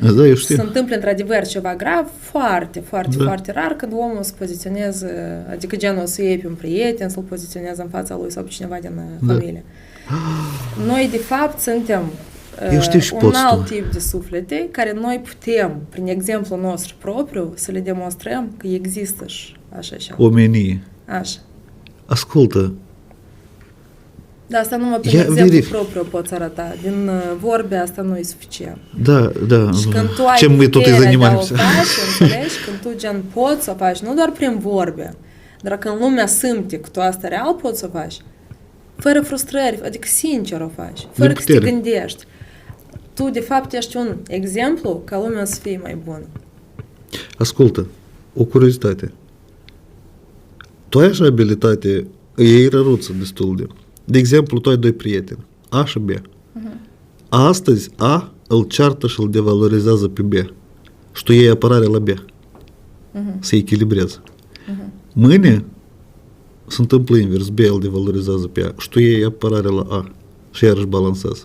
Da, eu Și știu. se întâmplă într-adevăr ceva grav, foarte, foarte, Da. foarte rar când omul se poziționează, adică genul să iei pe un prieten, să-l poziționează în fața lui sau pe cineva din familie. Noi, de fapt, suntem Eu știu și un postul. alt tip de suflete care noi putem, prin exemplul nostru propriu, să le demonstrăm că există și așa. Omenie. Așa. Ascultă, Dar asta numai prin Ia, exemplu verific. propriu poți arăta. Din vorbe asta nu e suficient. da. Și când tu ai Ce мы тут и puterea de a o занимаемся. face, înțelegi? Când tu gen poți să o faci, nu doar prin vorbe, dar când lumea simte că tu asta real poți să o faci, fără frustrări, adică sincer o faci, fără că să te putere. gândești. Tu, de fapt, ești un exemplu ca lumea să fie mai bună. Ascultă, o curiozitate. Tu ai așa abilitate, e răruță destul de... De exemplu, tu ai doi prieteni, A și B. Astăzi A îl ceartă și îl devalorizează pe B. Și tu iei apărare la B. Se echilibreze. Mâine se întâmplă invers. B îl devalorizează pe A. Și tu iei apărare la A. Și iarăși balansează.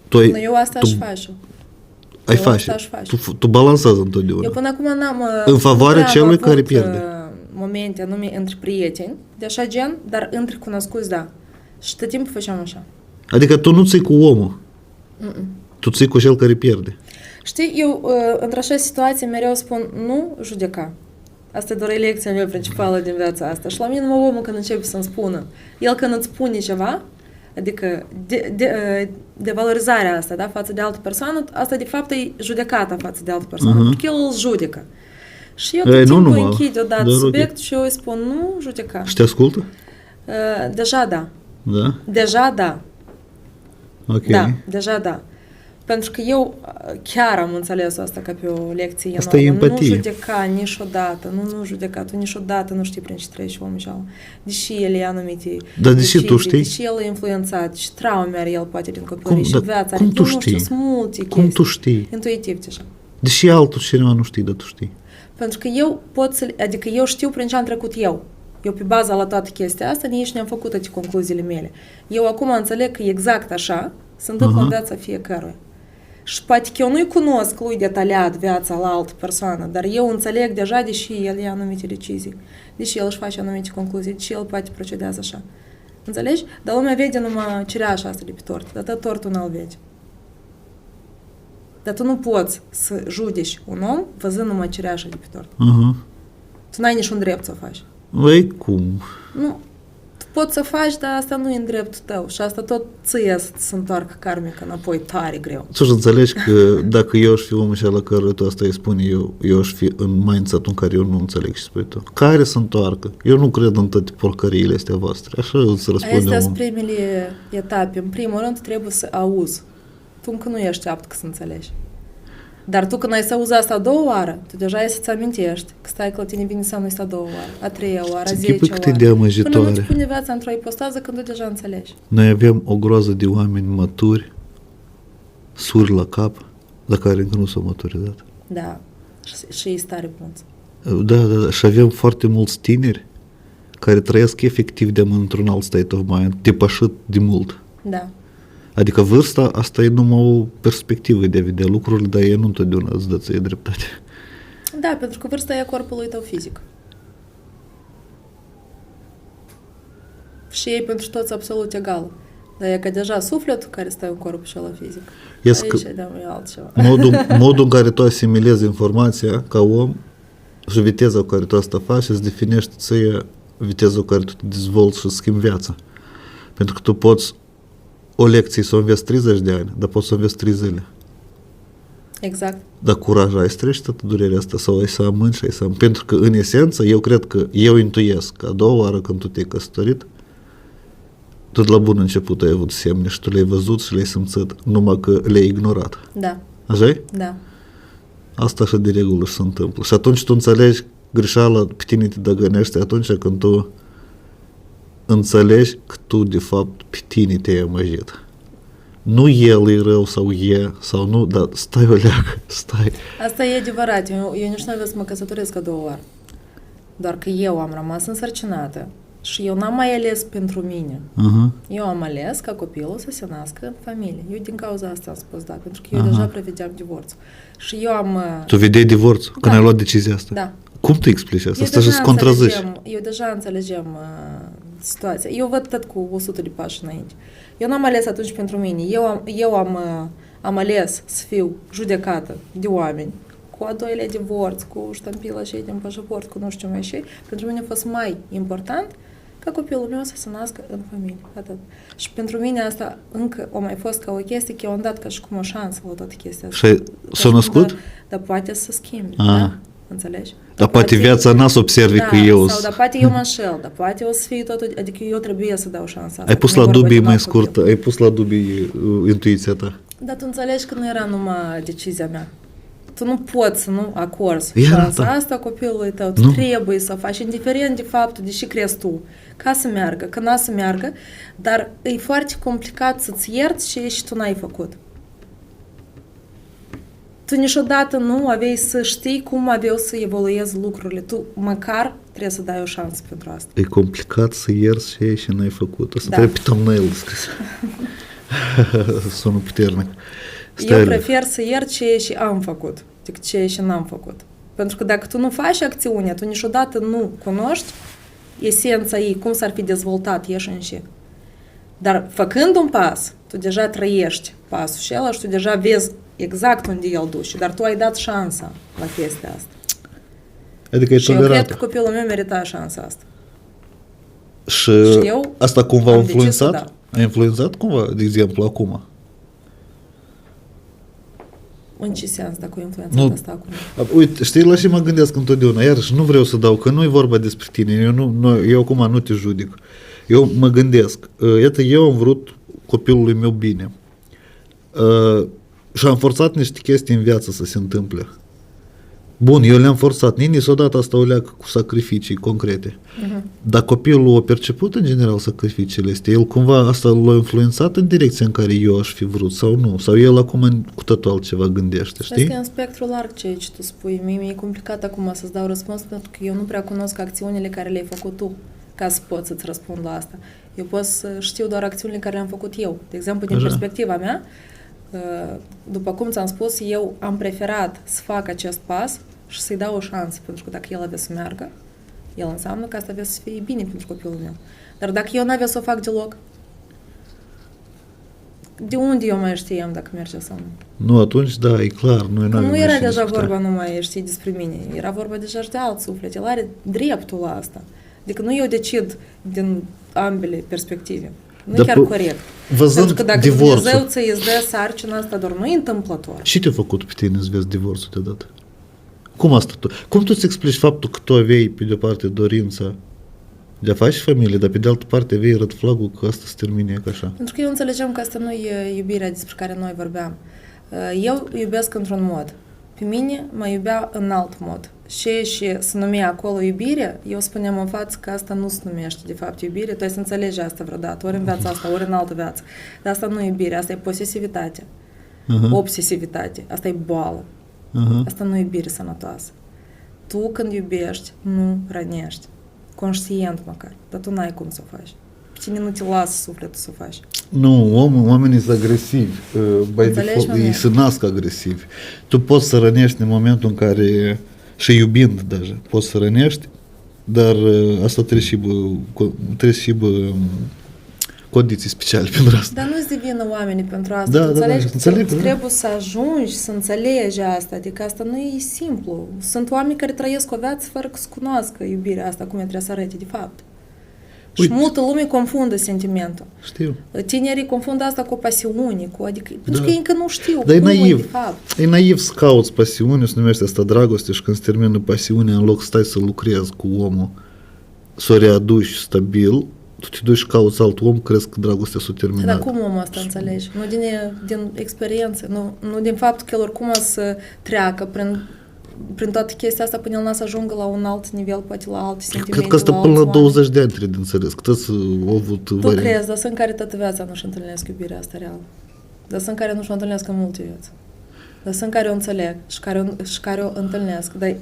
Tu ai, Nu, eu asta tu aș face. ai eu face. asta aș face. Tu balansează întotdeauna. Eu până acum n-am... În favoarea nu prea am celui avut, care pierde. Momente anume între prieteni, de așa gen, dar între cunoscuți, da. Și tot timpul făceam așa. Adică tu nu ții cu omul. Tu ții cu cel care pierde. Știi, eu într-așa situație mereu spun nu judeca. Asta e doar lecția mea principală din viața asta. Și la mine numai omul când începe să-mi spună. El când îți spune ceva, adică devalorizarea asta, da, față de altă persoană, asta de fapt e judecata față de altă persoană, pentru că el îl judecă. Și eu tot timpul numai, închid odată dar ok. subiectul și eu îi spun nu judeca. Și te ascultă? Deja da. Da? Deja da. Ok. Da, deja da. Pentru că eu chiar am înțeles asta ca pe o lecție Asta e enormă. empatie. Nu judeca niciodată, nu judeca. Tu niciodată nu știi prin ce trece omul cealaltă. Deși el e anumite Dar deși tu știi? deși el e influențat și traume are el poate din copilărie și Dar viața. cum Are, tu eu nu știu, știi? sunt multe Cum chestii. tu știi? Intuitiv deja. Deși altul cineva nu știi, dar tu știi. Pentru că eu pot să, adică eu știu prin ce am trecut eu. Eu pe baza la toată chestia asta, nici ne-am făcut toate concluziile mele. Eu acum înțeleg că exact așa se întâmplă în viața fiecăruia. Și poate că eu nu-i cunosc lui detaliat viața la altă persoană, dar eu înțeleg deja, deși el ia anumite decizii, deși el își face anumite concluzii, deși el poate procedează așa. Înțelegi? Dar lumea vede numai cireașa asta de pe tort, dar tot tortul nu-l vede. Dar tu nu poți să judeci un om văzând numai cireașa de pe tort. Tu n-ai niciun drept să o faci. Băi, cum? Nu, tu poți să faci, dar asta nu e în dreptul tău. Și asta tot ție să se întoarcă karmic înapoi tare greu. Tu înțelegi că dacă eu aș fi omul ăla care tu asta îi spune, eu aș fi în mindset-ul în care eu nu înțeleg și spui tu. Care să întoarcă? Eu nu cred în toate porcăriile astea voastre. Așa îți răspunde Astea omul. sunt primele etape. În primul rând trebuie să auzi. Tu încă nu ești apt să înțelegi. Dar tu când ai să auzi asta a doua oară, tu deja ai să-ți amintești că stai că la tine vine să nu este a doua oară, a treia oară, a Ce 10 tipă cât e oară. de amăjitoare. Până nu-ți pune viața într-o ipostază când tu deja înțelegi. Noi avem o groază de oameni maturi, suri la cap, la care încă nu s-au maturizat. Da. Și e stare mulți. Da. Și avem foarte mulți tineri care trăiesc efectiv de într-un alt state of mind, depășit de mult. Da. Adică vârsta, asta e numai o perspectivă de a vedea lucrurile, dar ei nu întotdeauna îți dă ție dreptate. Da, pentru că vârsta e a corpului tău fizic. Și e pentru toți absolut egală. Dar e că deja sufletul care stă în corpul și ăla fizic. Aici e altceva. Modul în care tu asimilezi informația ca om și viteza cu care tu asta faci îți definește ție viteza cu care tu te dezvolți și schimbi viața. Pentru că tu poți o lecție să o înveți 30 de ani, dar poți să o înveți 3 zile. Exact. Dar curaj ai să treci toată durerea asta sau ai să amâni și ai să amâni. Pentru că în esență eu cred că eu intuiesc că a doua oară când tu te-ai căsătorit, tot la bun început ai avut semne și tu le-ai văzut și le-ai simțit, numai că le-ai ignorat. Da. Așa-i? Da. Asta așa de regulă se întâmplă. Și atunci tu înțelegi greșeala, pe tine te dăgănește atunci când tu înțelegi că tu de fapt pe tine te-ai amăjit. Nu el e rău sau e, sau nu, dar stai o leacă, stai. Asta e adevărat. Eu nici nu vreau să mă căsătoresc a doua oară. Doar că eu am rămas însărcinată Și eu n-am mai ales pentru mine. Aha. Eu am ales ca copilul să se nască în familie. Eu din cauza asta am spus da, pentru că eu deja prevedeam divorțul. Și eu am... Tu vedeai divorțul când ai luat decizia asta? Da. Cum tu explici asta? Asta și-ți contrazici. Eu deja înțelegem situația. Eu văd tot cu 100 de pași înainte. Eu n-am ales atunci pentru mine. Eu am ales să fiu judecată de oameni cu a doilea divorț, cu ștampila și din pașaport, cu nu știu mai și. Pentru mine a fost mai important ca copilul meu să se nască în familie. Atât. Și pentru mine asta încă a mai fost ca o chestie, că eu am dat ca și cum o șansă la toată chestia asta. Și s-a născut? Dar poate să schimbi, da? Înțelegi? Dar poate viața n-a să observi că eu... Sau dar poate eu mă înșel, dar poate o să fie totul, adică eu trebuie să dau șansa asta. Ai pus la dubii mai scurt, ai pus la dubii intuiția ta. Dar tu înțelegi că nu era numai decizia mea. Tu nu poți să nu acorzi Era șansa ta. asta copilului tău. Tu trebuie să o faci, indiferent de faptul, deși crezi tu, ca să meargă, că n-a să meargă, dar e foarte complicat să-ți ierți ce și tu n-ai făcut. Tu niciodată nu aveai să știi cum aveau să evoluezi lucrurile. Tu măcar trebuie să dai o șansă pentru asta. E complicat să ierți ce și n-ai făcut. Asta Da. trebuie pe thumbnail scris. Sună puternic. Eu prefer să iert ce și am făcut decât ce și n-am făcut. Pentru că dacă tu nu faci acțiunea, tu niciodată nu cunoști esența ei, cum s-ar fi dezvoltat ieși în și. Dar făcând un pas, tu deja trăiești pasul și ăla și tu deja vezi exact unde el duce, dar tu ai dat șansa la chestia asta. Adică e Și eu cred tolerată. că copilul meu merita șansa asta. Și eu asta cumva a am decis să influențat? A influențat cumva, de exemplu, acum? În ce sens, dacă o influențat asta acum? Uite, știi, la ce mă gândesc întotdeauna, iarăși nu vreau să dau, că nu e vorba despre tine, eu acum nu te judic. Eu mă gândesc, iată, eu am vrut copilului meu bine și am forțat niște chestii în viață să se întâmple. Bun, eu le-am forțat, nici odată asta o leacă cu sacrificii concrete. Dar copilul a perceput în general sacrificiile astea, el cumva asta l-a influențat în direcția în care eu aș fi vrut sau nu, sau el acum cu totul altceva gândește, știi? Asta e un spectru larg ceea ce tu spui. Mie e complicat acum să-ți dau răspuns pentru că eu nu prea cunosc acțiunile care le-ai făcut tu ca să pot să-ți răspund la asta. Eu pot să știu doar acțiunile care le-am făcut eu. De exemplu, din perspectiva mea, după cum ți-am spus, eu am preferat să fac acest pas și să-i dau o șansă, pentru că dacă el avea să meargă, el înseamnă că asta avea să fie bine pentru copilul meu. Dar dacă eu n-avea să o fac deloc, de unde eu mai știam dacă merge sau nu? Nu, atunci, da, e clar. Nu era deja vorba numai, știi, despre mine. Era vorba deja și de alt suflet. El are dreptul la asta. Adică nu eu decid din ambele perspective. Nu e chiar corect. Văzând Pentru că dacă divorțul, Dumnezeu ți-i dă sarcina asta, doar nu e întâmplător. ce te-a făcut pe tine să vezi divorțul deodată? Cum asta tu? Cum tu îți explici faptul că tu aveai, pe de-o parte, dorința de a face familie, dar pe de altă parte aveai red flag-ul că asta se termine ca așa? Pentru că eu înțelegeam că asta nu e iubirea despre care noi vorbeam. Eu iubesc într-un mod. Pe mine mă iubea în alt mod. Și se numea acolo iubire, eu spuneam în față că asta nu se numește de fapt iubire, tu ai să înțelegi asta vreodată, ori în viața asta, ori în altă viață. Dar asta nu e iubire, asta e posesivitate, obsesivitate, asta e boală. Asta nu e iubire sănătoasă. Tu când iubești, nu rănești. Conștient măcar, dar tu n-ai cum să o faci. Cine nu te lasă sufletul să o faci? Nu, oamenii sunt agresivi. By default, ei se nasc agresivi. Tu poți să rănești în momentul în care, și iubind deja, poți să rănești, dar asta trebuie și condiții speciale pentru asta. Dar nu-ți devină oamenii pentru asta. Da, înțelegi? Înțeleg, Trebuie să ajungi să înțelegi asta. Adică asta nu e simplu. Sunt oameni care trăiesc o viață fără să cunoască iubirea asta, cum trebuie să arate de fapt. Uite. Și multă lume confundă sentimentul. Știu. Tinerii confundă asta cu o pasiune, pentru că ei încă nu știu Dar cum e naiv. de fapt. E naiv să cauți pasiune, se numește asta dragoste și când se termină pasiunea, în loc să stai să lucrezi cu omul, să o readuci stabil, tu te duci și cauți alt om, crezi că dragostea s-a terminat. Dar cum omul asta înțelegi? Nu din experiență, nu din faptul că el oricum să treacă prin toată chestia asta până el n-a să ajungă la un alt nivel, poate la alte sentimente. Cred că asta până la 20 de ani trebuie de înțeles. Cât au avut Tu crezi, dar sunt care toată viața nu-și întâlnesc iubirea asta reală. Dar sunt care nu-și o întâlnesc în multe vieți. Dar sunt care o înțeleg și care o întâlnesc. Dar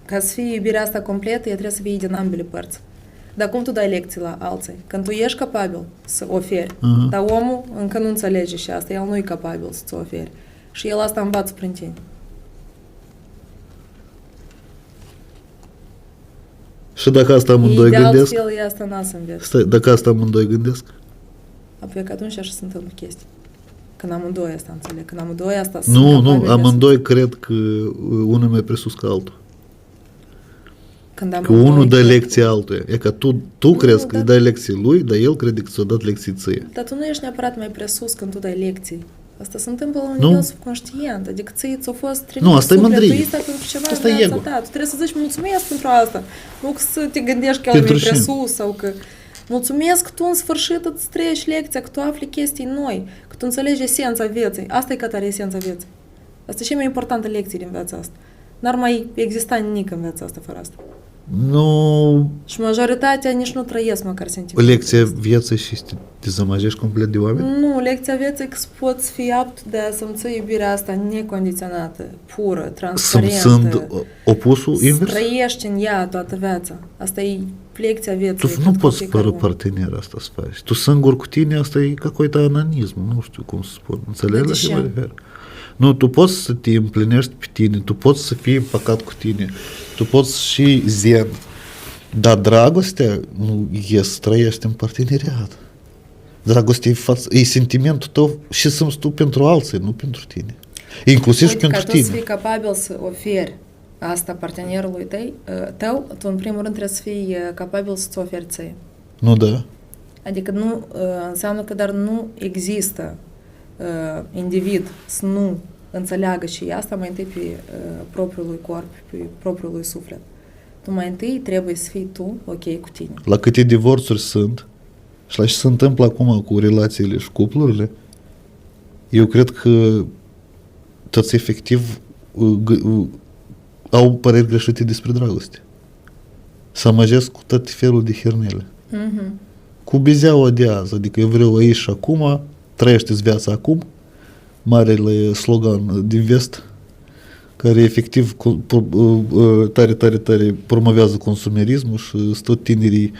ca să fie iubirea asta completă, ea trebuie să fie din ambele părți. Dar cum tu dai lecții la alții? Când tu ești capabil să oferi, dar omul încă nu înțelege și asta, el nu e capabil să-ți oferi. Și el asta învață prin tine. Și dacă asta amândoi De gândesc? altfel, e asta n-a să înveți. Stai, dacă asta amândoi gândesc? Apoi că atunci așa se întâmplă chestii. Când amândoi asta înțeleg, când amândoi asta Nu, amândoi cred că unul mai presus ca altul. Că unul dă lecție altuia. E că tu crezi că îi dai lecții lui, dar el crede că ți-a dat lecții ție. Dar tu nu ești neapărat mai presus când tu dai lecții. Asta se întâmplă la un nivel subconștient. Adică ți-a fost trimis asta e mândrie. pentru ceva Asta e ego. ta. Tu trebuie să zici mulțumesc pentru asta. Nu că să te gândești că el e mai presus sau că... Mulțumesc că tu în sfârșit îți treci lecția, că tu afli chestii noi, că tu înțelegi esența vieții. Asta e că tare esența vieții. Asta e cea mai importantă lecție din viața asta. N-ar mai exista nimic în viața asta fără asta. Nu... Și majoritatea nici nu trăiesc măcar sentimentul. Lecția vieții și te dezamăgești complet de oameni? Nu, lecția vieții că poți fi apt de a simți iubirea asta necondiționată, pură, transparentă. Sunt opusul invers? Trăiești în ea toată viața. Asta e lecția vieții. Tu nu poți fără partener asta să faci. Tu singur cu tine, asta e какой-то ananism, nu știu cum să spun. Înțelegi la ce mă refer? Nu, tu poți să te împlinești pe tine, tu poți să fii împăcat cu tine, tu poți și zen, dar dragostea nu e să trăiești în parteneriat. Dragostea e sentimentul tău și simți tu pentru alții, nu pentru tine. Inclusiv și pentru tine. Ca tu să fii capabil să oferi asta partenerului tău, tu în primul rând trebuie să fii capabil să-ți oferi ție. Nu, da. Adică nu înseamnă că dar nu există individ să nu înțeleagă și asta mai întâi pe propriul lui corp, pe propriul lui suflet. Tu mai întâi trebuie să fii tu ok cu tine. La câte divorțuri sunt și la ce se întâmplă acum cu relațiile și cuplurile, eu cred că toți efectiv au păreri greșite despre dragoste. Să amăgesc cu tot felul de hernele. Cu bizeaua de azi, adică eu vreau aici și acum, trăiește-ți viața acum, marele slogan din vest, care efectiv tare promovează consumerismul și sunt tot tinerii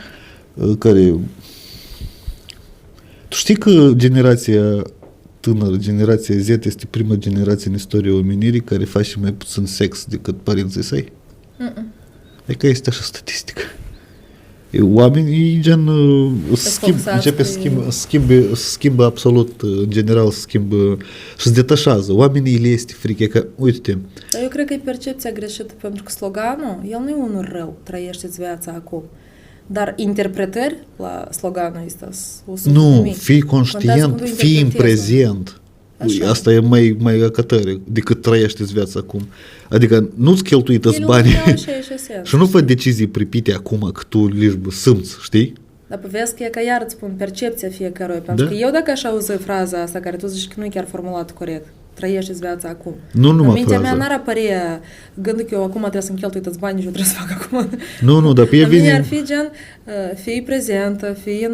care... Tu știi că generația tânără, generația Z este prima generație în istoria omenirii care face mai puțin sex decât părinții săi? Adică este așa statistică. Oamenii gen schimbă absolut, în general schimbă și se detașează. Oamenii le este frică că, uite-te. Dar eu cred că e percepția greșită, pentru că sloganul, el nu e unul rău, trăiește-ți viața acum. Dar interpretări la sloganul ăsta nu, fii conștient, fii în prezent. Așa. Asta e mai acătare decât trăiește-ți viața acum. Adică nu-ți cheltuită-ți bani și nu fă decizii pripite acum că tu simți, știi? Dar vezi că e că iar îți spun percepția fiecăruia. Pentru că eu dacă aș auzi fraza asta care tu zici că nu e chiar formulată corect, trăiește-ți viața acum. Nu numai în mintea fraza. mea n-ar apărea gândul că eu acum trebuie să-mi cheltui toți banii și eu trebuie să fac acum. Nu, dar pe e vine... ar fi gen, fii prezentă, fii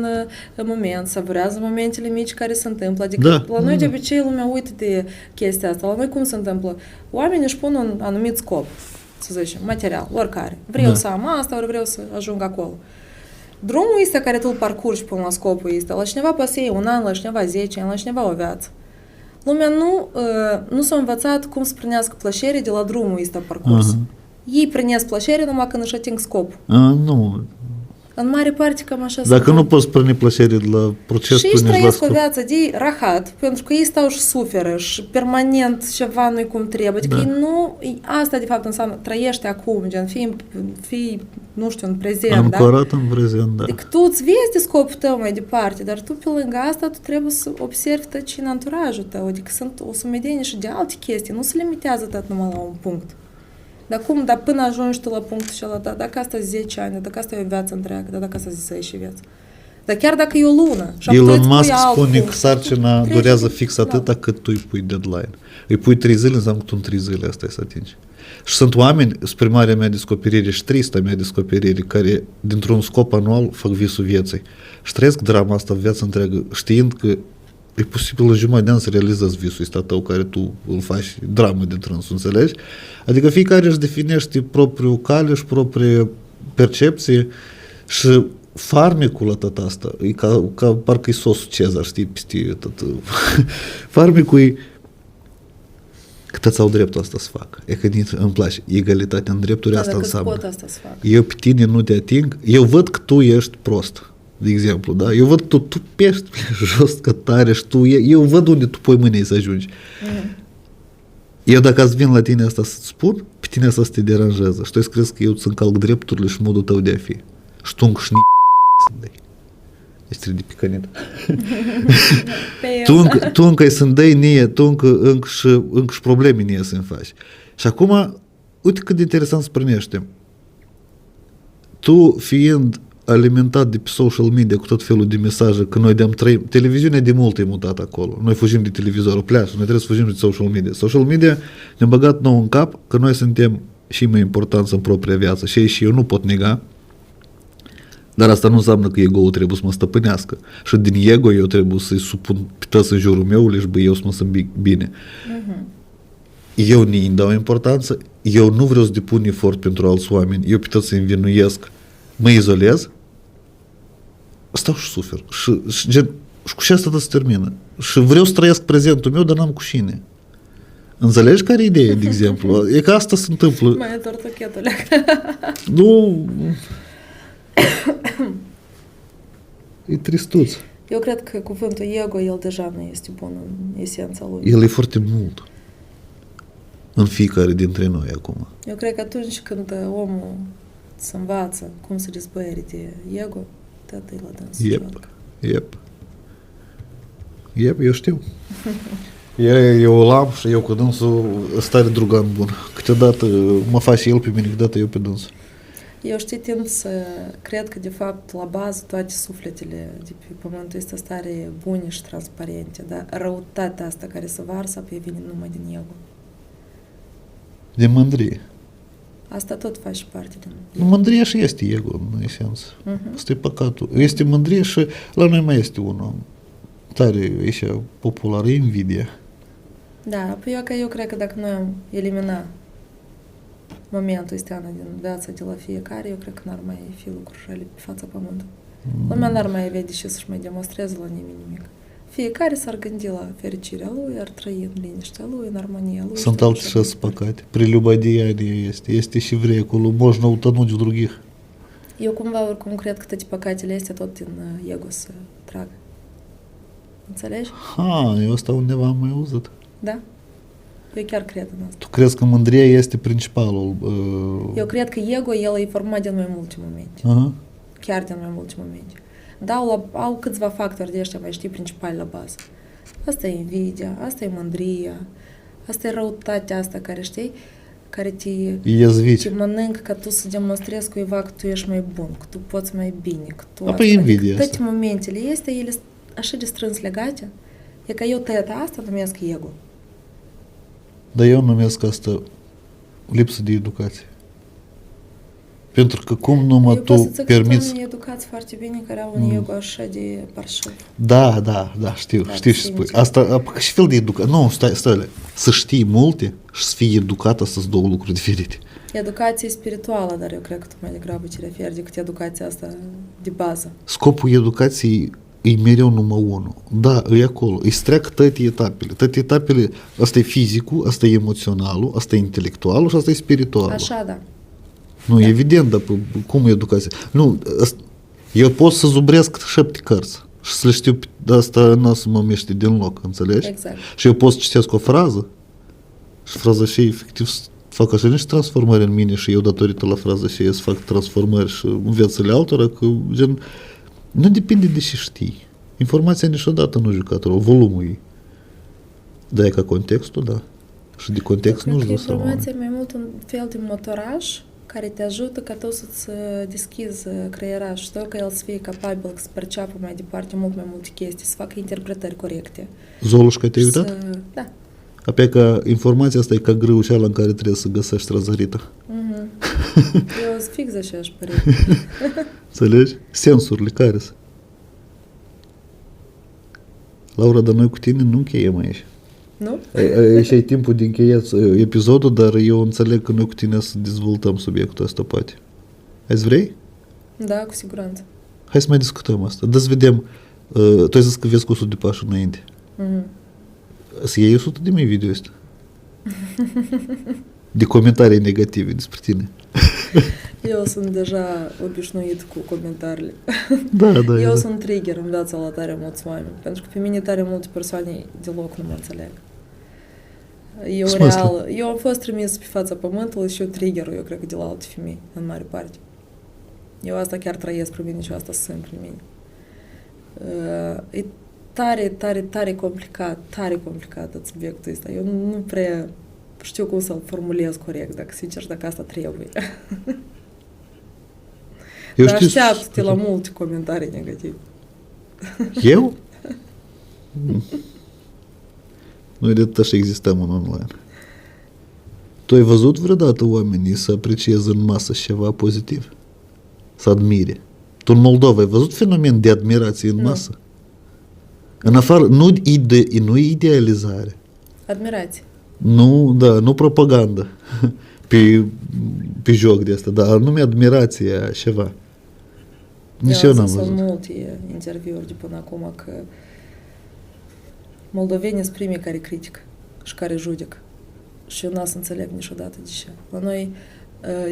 în moment, savurează momentele mici care se întâmplă. Adică la noi de obicei lumea uită de chestia asta. La noi cum se întâmplă? Oamenii își pun un anumit scop, să zicem, material, oricare. Vreau să am asta, ori vreau să ajung acolo. Drumul ăsta care tu îl parcurgi până la scopul ăsta, la cineva poate să iei un an, la cineva 10 ani, la cineva o viață. Lumea nu s-a învățat cum să prinească plăcere de la drumul ăsta parcurs. Ei prinesc plăcere numai când își ating scopul. Nu. În mare parte cam așa. Dacă nu poți prinde plăcere de la proces, și ei trăiesc o viață de rahat, pentru că ei stau și suferă și permanent ceva nu-i cum trebuie. Adică ei nu... Asta de fapt înseamnă trăiește acum, gen, fii nu știu, în prezent, ancorat în prezent, da. Deci tu îți vezi de scopul tău mai departe, dar tu pe lângă asta tu trebuie să observi tot ce în anturajul tău. Adică sunt o sumedenie și de alte chestii, nu se limitează tot numai la un punct. Dar până ajungi tu la punctul ăla, dacă asta 10 ani, dacă asta e o viață întreagă, dacă asta 10 vieți. Dar chiar dacă e o lună... Elon Musk spune că sarcina durează fix atâta cât tu îi pui deadline. Îi pui 3 zile, înseamnă că tu în 3 zile asta să atingi. Și sunt oameni, spre marea mea descoperire și trista mea descoperire, care dintr-un scop anual fac visul vieții. Și trăiesc drama asta viața întreagă, știind că e posibil în jumătate de an să realizezi visul ăsta tău care tu îl faci dramă de trânsul, înțelegi? Adică fiecare își definește propriul cale și proprie percepție și farmecul la tot asta, e ca parcă e sosul Cezar, știi, peste tot. Farmecul e că toți au dreptul asta să facă. E că îmi place. Egalitatea în drepturi, Da, asta dacă înseamnă. pot asta să fac. Eu pe tine nu te ating, eu văd că tu ești prost, de exemplu, da? Eu văd că tu pești jos că tare și tu, eu văd unde tu pui mâinii să ajungi. Eu dacă ați vin la tine asta să-ți spun, pe tine asta să te deranjează. Și tu îți crezi că eu îți încalc drepturile și modul tău de a fi. Și tu încă ești de picanit. Tu încă îi să-mi dai nie, tu încă și probleme nie să-mi faci. Și acum, uite cât de interesant se primește. Tu fiind alimentat de pe social media cu tot felul de mesaje, că noi de-am trăit, televiziunea de mult e mutat acolo. Noi fugim de televizorul pleașă, noi trebuie să fugim de social media. Social media ne-a băgat nou în cap că noi suntem și mai importanți în propria viață. Și ei și eu nu pot nega, dar asta nu înseamnă că ego-ul trebuie să mă stăpânească. Și din ego eu trebuie să-i supun pe toți în jurul meu și bă, eu să mă simt bine. Eu nu-i dau importanță, eu nu vreau să depun efort pentru alți oameni, eu pe toți să-i învinuiesc, mă izolez, stau și sufer. Și cu ce asta se termină. Și vreau să trăiesc prezentul meu, dar n-am cu cine. Înțelegi care e ideea, de exemplu? E că asta se întâmplă. Mai e tortochetule. Nu... E tristuț. Eu cred că cuvântul ego, el deja nu este bun în esența lui. El e foarte mult în fiecare dintre noi acum. Eu cred că atunci când omul se învață cum să dezbăiere de ego, tot e la dânsul. Yep, eu știu. Eu l-am și eu cu dânsul stare drugan bun. Câteodată mă faci el pe mine, câteodată eu pe dânsul. Eu tind să cred că, de fapt, la bază toate sufletele de pe pământul este stare bune și transparente, dar răutatea asta care se varsă pe vine numai din ego. De mândrie. Asta tot face parte din ego. Mândria și este ego, în esență. Asta e păcatul. Este mândrie și la noi mai este unul tare, așa, popular, e invidia. Da, eu cred că dacă noi am eliminat momentul ăsta din viața de la fiecare, eu cred că n-ar mai fi lucruri rele pe fața pământului. Lumea n-ar mai avea de ce să-și mai demonstreze la nimeni nimic. Fiecare s-ar gândi la fericirea lui, ar trăi în liniștea lui, în armonia lui. Sunt alte șase păcate. Прелюбодеяние este și vrecul, можно утонуть в других. Eu cumva oricum cred că toate păcatele astea tot din ego se trag. Înțelegi? Eu asta undeva am mai auzit. Da? Eu chiar cred în asta. Tu crezi că mândria este principalul? Eu cred că ego, el e format din mai multe momente. Chiar din mai multe momente. Da, au câțiva factori de ăștia, mai știi, principali la bază. Asta e invidia, asta e mândria, asta e răutatea asta care, știi, care te mănâncă ca tu să demonstrezi cuiva că tu ești mai bun, că tu poți mai bine, că tu Apoi invidia asta. Toate momentele astea, ele sunt așa de strâns legate, e că eu tăiata asta numesc ego. Dar eu numesc asta lipsă de educație. Pentru că cum numai tu permiți... Eu pot să zic că educați foarte bine care au un ego așa de parșiv. Da, știu și spui. Asta, și fel de educație. Nu, stai, să știi multe și să fii educată, să-ți două lucruri diferite. Educație spirituală, dar eu cred că tu mai degrabă te referi decât educația asta de bază. Scopul educației e mereu numai unul. Da, e acolo. Îi streacă toate etapele. Toate etapele, asta e fizicul, asta e emoționalul, asta e intelectualul și asta e spiritualul. Așa, da. Nu, evident, dar cum e educația? Nu, eu pot să zubresc 7 cărți și să le știu, asta nu o să mă miște din loc, înțelegi? Exact. Și eu pot să citesc o frază și fraza și efectiv fac așa niște transformări în mine și eu datorită la fraza și eu să fac transformări și în viețile altora, că gen, nu depinde de ce știi. Informația niciodată nu jucă rolul, volumul ei. Da, e ca contextul, da. Și de context nu-și dă seama. Informația e mai mult un fel de motoraj care te ajută ca tu să-ți deschizi creierașul tău, ca el să fie capabil să perceapă mai departe mult mai multe chestii, să facă interpretări corecte. Zolușca te-ai uitat? Da. Apoi că informația asta e ca grâușeala în care trebuie să găsești răzărită. Eu sunt fix așa aș părere. Înțelegi? Sensurile care sunt. Laura, dar noi cu tine nu încheiem aici. Nu? Și ai timpul de încheiat episodul, dar eu înțeleg că noi cu tine să dezvoltăm subiectul ăsta, poate. Ați vrei? Da, cu siguranță. Hai să mai discutăm asta. Dă-ți vedem, tu ai zis că vezi cu 100 de pași înainte. Să iei 100 de mii video ăsta. De comentarii negative despre tine. Eu sunt deja obișnuit cu comentariile. Da. Eu exact. sunt trigger în viața la tare mulți oameni, pentru că pe mine tare multe persoane deloc nu mă înțeleg. Eu am fost trimis pe fața pământului și eu triggerul, eu cred că de la alte femei, în mare parte. Eu asta chiar trăiesc pe mine și asta simt pe mine. E tare complicat subiectul ăsta. Eu nu prea știu cum să-l formulez corect, dacă sincer, dacă asta trebuie. Dar așteaptă-te la multe comentarii negative. Eu? Noi de tot așa existăm în online. Tu ai văzut vreodată oamenii să aprecieze în masă ceva pozitiv? Să admire? Tu în Moldova ai văzut fenomen de admirație în masă? În afară, nu idealizare. Admirație. Nu propagandă pe joc de asta, dar anume admirație ceva. Nici eu n-am văzut. Sunt multe interviuri de până acum că moldovenii sunt primii care critică și care judecă. Și eu n-am să înțeleg niciodată de ce. La noi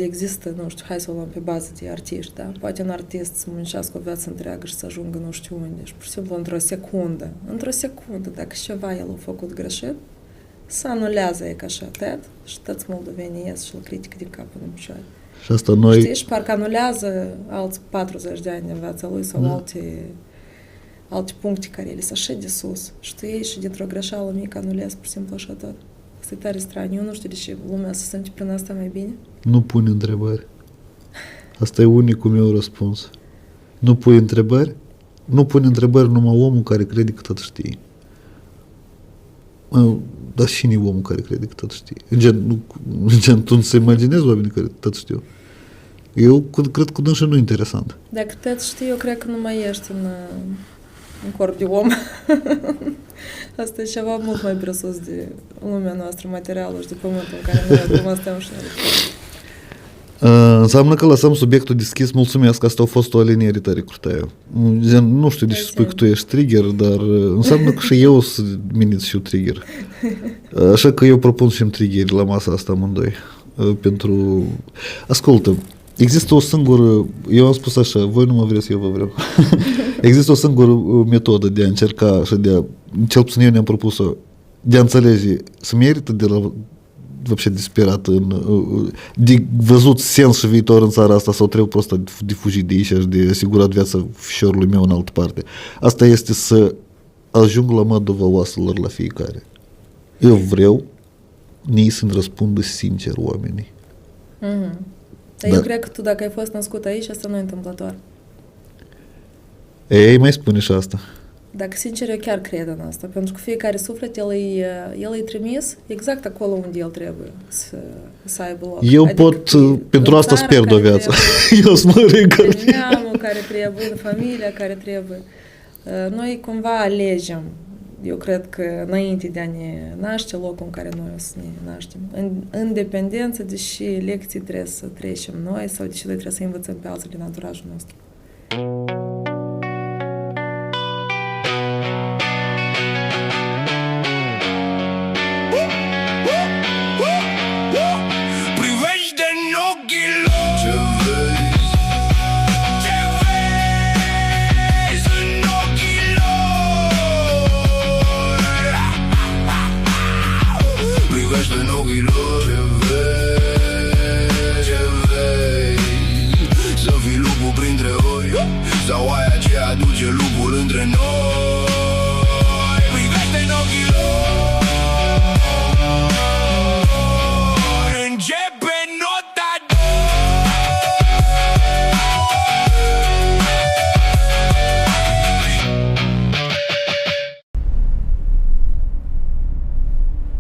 există, nu știu, hai să o luăm pe bază de artiști, da? Poate un artist să muncească o viață întreagă și să ajungă nu știu unde. Și pur și simplu într-o secundă, dacă ceva el a făcut greșit, să anulează e ca așa, și toți moldovenii ies și îl critică din cap până în picioare. Și asta noi... Știi, și parcă anulează alți 40 de ani din viața lui sau alte puncte care ele sunt așa de sus. Și tu iei și dintr-o greșeală mică anulezi pur și simplu așa tot. Asta e tare straniu. Eu nu știu de ce lumea se simte prin asta mai bine. Nu pune întrebări. Asta e unicul meu răspuns. Nu pui întrebări? Nu pune întrebări numai omul care crede că tot știe. Dar și nu omul care crede că tot știe. Gen, tu nu-ți imaginezi oamenii care tot știu. Eu cred că dânsul nu e interesant. Dacă tot știi, eu cred că nu mai ești în corp de om. Asta e ceva mult mai presus de lumea noastră materială și de pământul în care noi acum stăm și înseamnă că lăsăm subiectul deschis. Mulțumesc, asta a fost o aliniere tare curtea. Nu știu de ce spui că tu ești trigger, dar înseamnă că și eu sunt minit și eu trigger. Așa că eu propun și-mi trigger la masa asta amândoi. Pentru... Ascultă, există o singură... Eu am spus așa, voi nu mă vreți, eu vă vreau. Există o singură metodă de a încerca și de a... Cel puțin eu ne-am propus-o, de a înțelege, să merită de la... вообще disperat de văzut sens și viitor în țara asta sau trebuie prost de fugit de aici și de asigurat viața fișorului meu în altă parte. Asta este să ajung la mădova oaselor la fiecare. Eu vreau nii să-mi răspundă sincer oamenii. Dar eu cred că tu, dacă ai fost născut aici, asta nu e întâmplător. Ei, mai spune și asta. Dacă sincer, eu chiar cred în asta, pentru că fiecare suflet, el e trimis exact acolo unde el trebuie să aibă loc. Eu pot, pentru asta îți pierd o viață. Eu sunt mărit că... Neamul care trebuie, familia care trebuie. Noi cumva alegem, eu cred că înainte de a ne naște, locul în care noi o să ne naștem. În dependență, deși lecții trebuie să trecem noi sau deși noi trebuie să învățăm pe alții din anturajul nostru. Privește în ochii lor